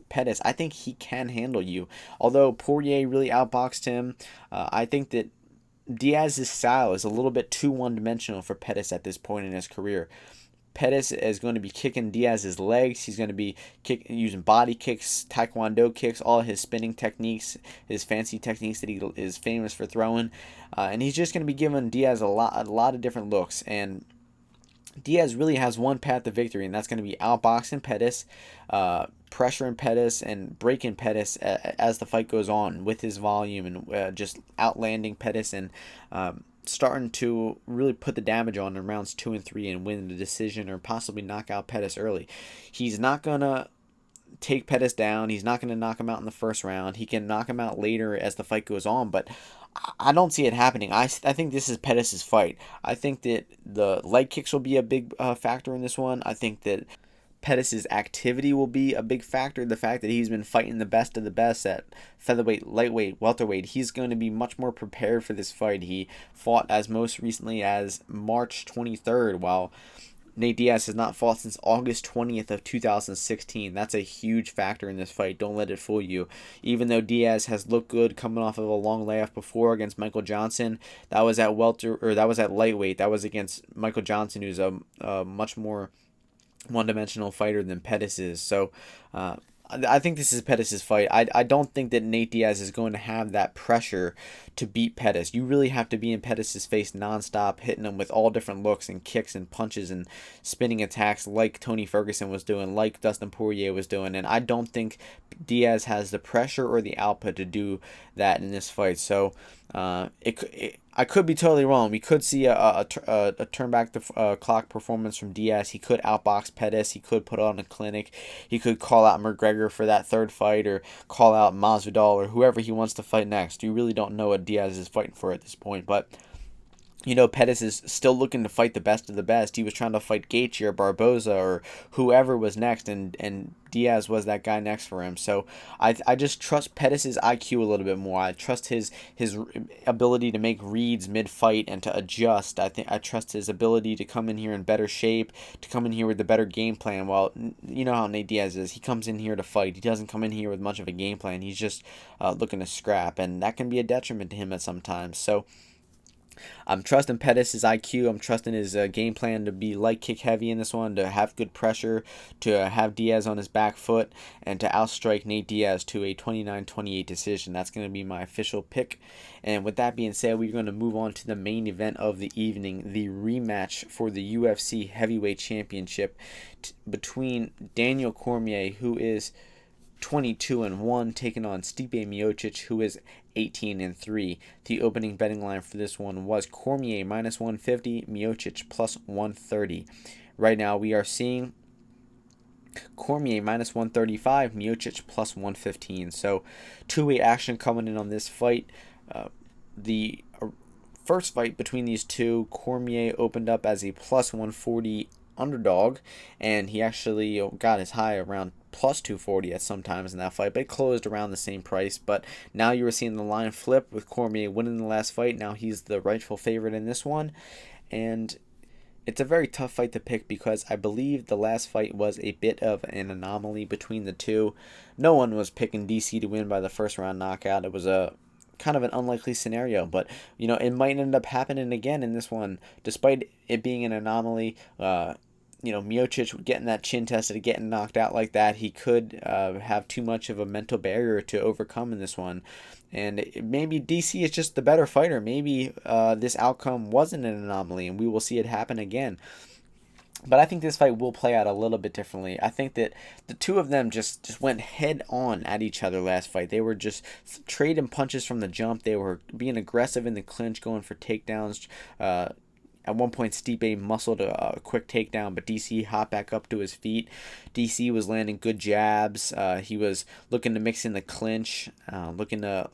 Pettis, I think he can handle you. Although Poirier really outboxed him, I think that Diaz's style is a little bit too one-dimensional for Pettis at this point in his career. Pettis is going to be kicking Diaz's legs. He's going to be using body kicks, taekwondo kicks, all his spinning techniques, his fancy techniques that he is famous for throwing. And he's just going to be giving Diaz a lot of different looks. And Diaz really has one path to victory, and that's going to be outboxing Pettis, pressuring Pettis, and breaking Pettis as the fight goes on with his volume, and just outlanding Pettis and starting to really put the damage on in rounds 2 and 3 and win the decision or possibly knock out Pettis early. He's not going to take Pettis down. He's not going to knock him out in the first round. He can knock him out later as the fight goes on, but I don't see it happening. I think this is Pettis' fight. I think that the leg kicks will be a big factor in this one. I think that Pettis' activity will be a big factor. The fact that he's been fighting the best of the best at featherweight, lightweight, welterweight, he's going to be much more prepared for this fight. He fought as most recently as March 23rd, while Nate Diaz has not fought since August 20th of 2016. That's a huge factor in this fight. Don't let it fool you. Even though Diaz has looked good coming off of a long layoff before against Michael Johnson, that was at lightweight. That was against Michael Johnson, who's a much more one-dimensional fighter than Pettis is. So I think this is Pettis' fight. I don't think that Nate Diaz is going to have that pressure to beat Pettis. You really have to be in Pettis' face nonstop, hitting him with all different looks and kicks and punches and spinning attacks like Tony Ferguson was doing, like Dustin Poirier was doing. And I don't think Diaz has the pressure or the output to do that in this fight. So I could be totally wrong. We could see a turn back the clock performance from Diaz. He could outbox Pettis. He could put on a clinic. He could call out McGregor for that third fight, or call out Masvidal, or whoever he wants to fight next. You really don't know what Diaz is fighting for at this point. But Pettis is still looking to fight the best of the best. He was trying to fight Gaethje or Barboza or whoever was next, and Diaz was that guy next for him. So I just trust Pettis' IQ a little bit more. I trust his ability to make reads mid-fight and to adjust. I trust his ability to come in here in better shape, to come in here with a better game plan. Well, you know how Nate Diaz is. He comes in here to fight. He doesn't come in here with much of a game plan. He's just looking to scrap, and that can be a detriment to him at sometimes. So I'm trusting Pettis' IQ. I'm trusting his game plan to be light kick heavy in this one, to have good pressure, to have Diaz on his back foot, and to outstrike Nate Diaz to a 29-28 decision. That's going to be my official pick. And with that being said, we're going to move on to the main event of the evening, the rematch for the UFC Heavyweight Championship between Daniel Cormier, who is 22-1, taking on Stipe Miocic, who is 18-3. The opening betting line for this one was Cormier -150, Miocic +130. Right now we are seeing Cormier -135, Miocic +115. So two-way action coming in on this fight. The first fight between these two, Cormier opened up as a +140 underdog, and he actually got as high around +240 at some times in that fight, but it closed around the same price. But now you were seeing the line flip with Cormier winning the last fight. Now he's the rightful favorite in this one, and it's a very tough fight to pick because I believe the last fight was a bit of an anomaly between the two. No one was picking DC to win by the first round knockout. It was a kind of an unlikely scenario, but it might end up happening again in this one, despite it being an anomaly. Miocic getting that chin tested, getting knocked out like that, he could have too much of a mental barrier to overcome in this one. And maybe DC is just the better fighter. Maybe this outcome wasn't an anomaly, and we will see it happen again. But I think this fight will play out a little bit differently. I think that the two of them just went head on at each other last fight. They were just trading punches from the jump. They were being aggressive in the clinch, going for takedowns. At one point, Stipe muscled a quick takedown, but DC hopped back up to his feet. DC was landing good jabs. He was looking to mix in the clinch, looking to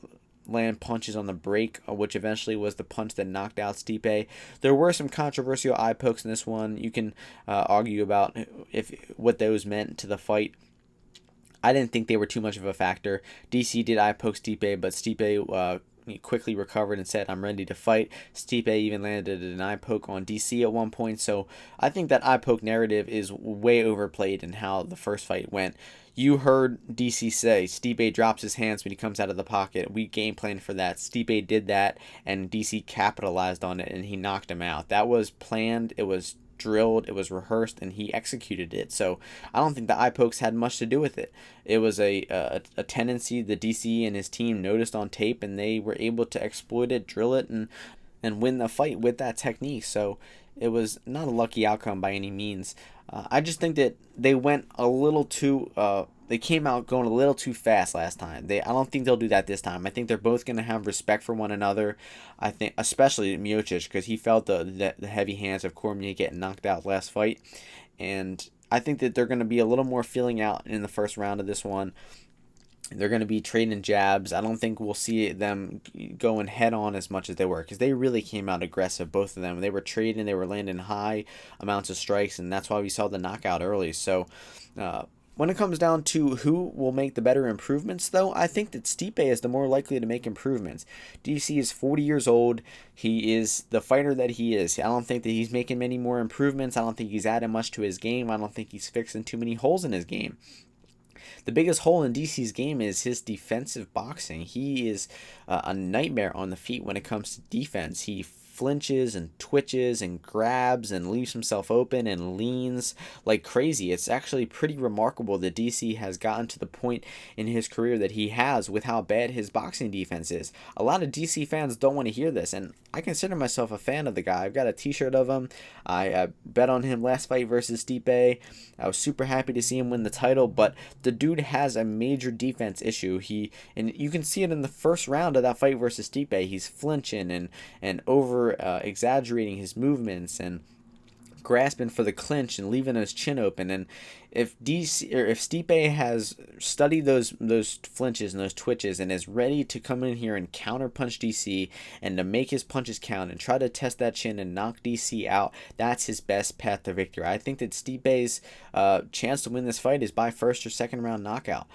land punches on the break, which eventually was the punch that knocked out Stipe. There were some controversial eye pokes in this one. You can argue about what those meant to the fight. I didn't think they were too much of a factor. DC did eye poke Stipe, but Stipe he quickly recovered and said, "I'm ready to fight." Stipe even landed an eye poke on DC at one point, so I think that eye poke narrative is way overplayed in how the first fight went. You heard DC say, Stipe drops his hands when he comes out of the pocket. We game planned for that. Stipe did that, and DC capitalized on it, and he knocked him out. That was planned. It was drilled, it was rehearsed, and he executed it. So I don't think the eye pokes had much to do with it. It was a tendency the DC and his team noticed on tape, and they were able to exploit it, drill it, and win the fight with that technique. So it was not a lucky outcome by any means. I just think that they went a little too they came out going a little too fast last time. I don't think they'll do that this time. I think they're both going to have respect for one another. I think especially Miocic, because he felt the heavy hands of Cormier getting knocked out last fight. And I think that they're going to be a little more feeling out in the first round of this one. They're going to be trading jabs. I don't think we'll see them going head on as much as they were, because they really came out aggressive, both of them. They were trading, they were landing high amounts of strikes, and that's why we saw the knockout early. So When it comes down to who will make the better improvements, though, I think that Stipe is the more likely to make improvements. DC is 40 years old. He is the fighter that he is. I don't think that he's making many more improvements. I don't think he's adding much to his game. I don't think he's fixing too many holes in his game. The biggest hole in DC's game is his defensive boxing. He is a nightmare on the feet when it comes to defense. He flinches and twitches and grabs and leaves himself open and leans like crazy. It's actually pretty remarkable that DC has gotten to the point in his career that he has with how bad his boxing defense is. A lot of DC fans don't want to hear this, and I consider myself a fan of the guy. I've got a t-shirt of him. I bet on him last fight versus Stipe. I was super happy to see him win the title, but the dude has a major defense issue. And you can see it in the first round of that fight versus Stipe. He's flinching and over exaggerating his movements and grasping for the clinch and leaving his chin open. And if Stipe has studied those flinches and those twitches and is ready to come in here and counter punch DC and to make his punches count and try to test that chin and knock DC out, that's his best path to victory. I think that Stipe's chance to win this fight is by first or second round knockout.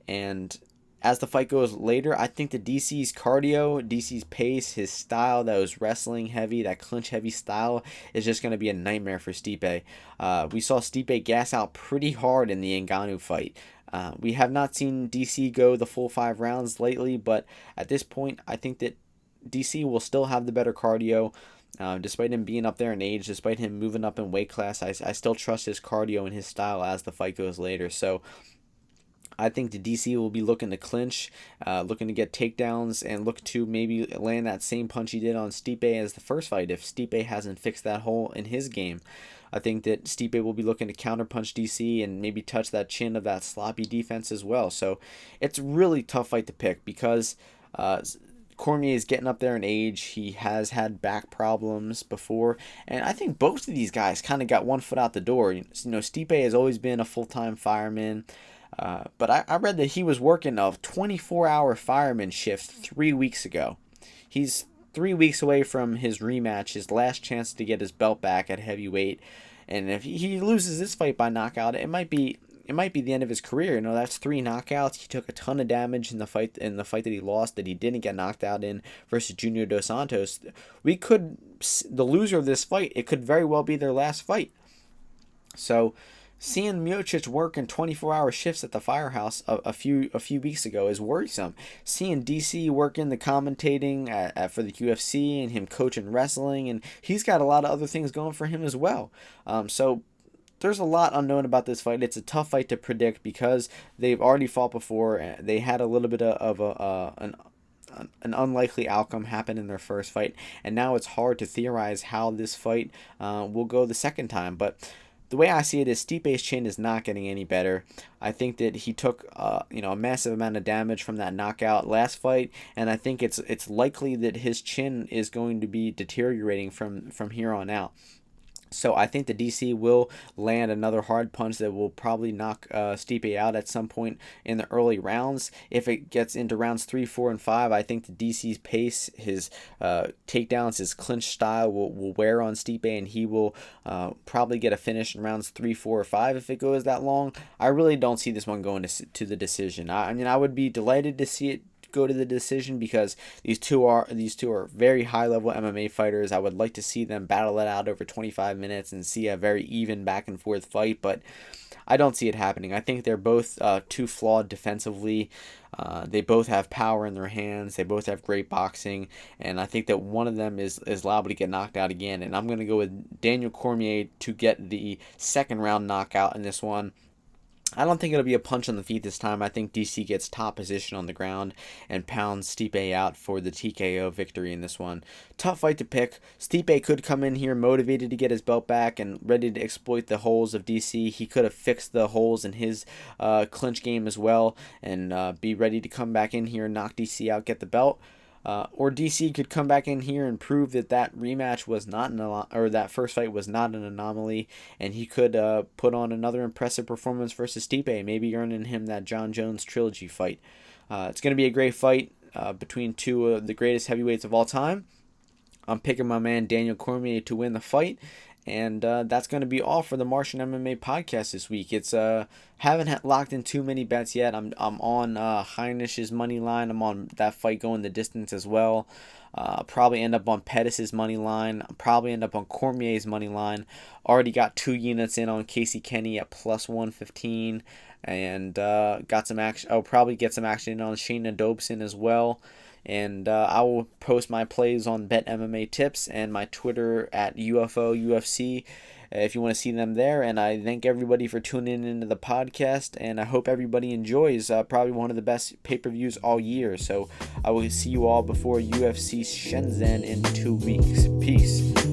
And as the fight goes later, I think that DC's cardio, DC's pace, his style, those wrestling heavy, that clinch heavy style is just going to be a nightmare for Stipe. We saw Stipe gas out pretty hard in the Ngannou fight. We have not seen DC go the full 5 rounds lately, but at this point, I think that DC will still have the better cardio. Despite him being up there in age, despite him moving up in weight class, I still trust his cardio and his style as the fight goes later. So I think the DC will be looking to clinch, looking to get takedowns, and look to maybe land that same punch he did on Stipe as the first fight if Stipe hasn't fixed that hole in his game. I think that Stipe will be looking to counterpunch DC and maybe touch that chin of that sloppy defense as well. So it's a really tough fight to pick because Cormier is getting up there in age. He has had back problems before, and I think both of these guys kind of got one foot out the door. Stipe has always been a full-time fireman. But I read that he was working a 24-hour fireman shift 3 weeks ago. He's 3 weeks away from his rematch, his last chance to get his belt back at heavyweight. And if he loses this fight by knockout, it might be the end of his career. That's 3 knockouts. He took a ton of damage in the fight that he lost that he didn't get knocked out in versus Junior Dos Santos. The loser of this fight, it could very well be their last fight. So seeing Miocic work in 24-hour shifts at the firehouse a few weeks ago is worrisome. Seeing DC work in the commentating for the UFC and him coaching wrestling, and he's got a lot of other things going for him as well. So there's a lot unknown about this fight. It's a tough fight to predict because they've already fought before. They had a little bit of an unlikely outcome happen in their first fight, and now it's hard to theorize how this fight will go the second time. But the way I see it is Stipe's chin is not getting any better. I think that he took a massive amount of damage from that knockout last fight, and I think it's likely that his chin is going to be deteriorating from here on out. So I think the DC will land another hard punch that will probably knock Stipe out at some point in the early rounds. If it gets into rounds 3, 4, and 5, I think the DC's pace, his takedowns, his clinch style will wear on Stipe, and he will probably get a finish in rounds 3, 4, or 5 if it goes that long. I really don't see this one going to the decision. I would be delighted to see it go to the decision because these two are very high level MMA fighters. I would like to see them battle it out over 25 minutes and see a very even back and forth fight, but I don't see it happening. I think they're both too flawed defensively. They both have power in their hands. They both have great boxing, and I think that one of them is liable to get knocked out again. And I'm going to go with Daniel Cormier to get the second round knockout in this one. I don't think it'll be a punch on the feet this time. I think DC gets top position on the ground and pounds Stipe out for the TKO victory in this one. Tough fight to pick. Stipe could come in here motivated to get his belt back and ready to exploit the holes of DC. He could have fixed the holes in his clinch game as well and be ready to come back in here and knock DC out, get the belt. Or DC could come back in here and prove that rematch was not that first fight was not an anomaly, and he could put on another impressive performance versus Stipe, maybe earning him that John Jones trilogy fight. It's going to be a great fight between two of the greatest heavyweights of all time. I'm picking my man Daniel Cormier to win the fight, And that's going to be all for the Martian MMA podcast this week. It's haven't locked in too many bets yet. I'm on Heinisch's money line. I'm on that fight going the distance as well. Probably end up on Pettis' money line. Probably end up on Cormier's money line. Already got 2 units in on Kenney at plus 115. And got some action. I'll probably get some action in on Shayna Dobson as well. And I will post my plays on Bet MMA Tips and my Twitter at UFO UFC if you want to see them there. And I thank everybody for tuning into the podcast, and I hope everybody enjoys probably one of the best pay-per-views all year. So I will see you all before UFC Shenzhen in 2 weeks. Peace.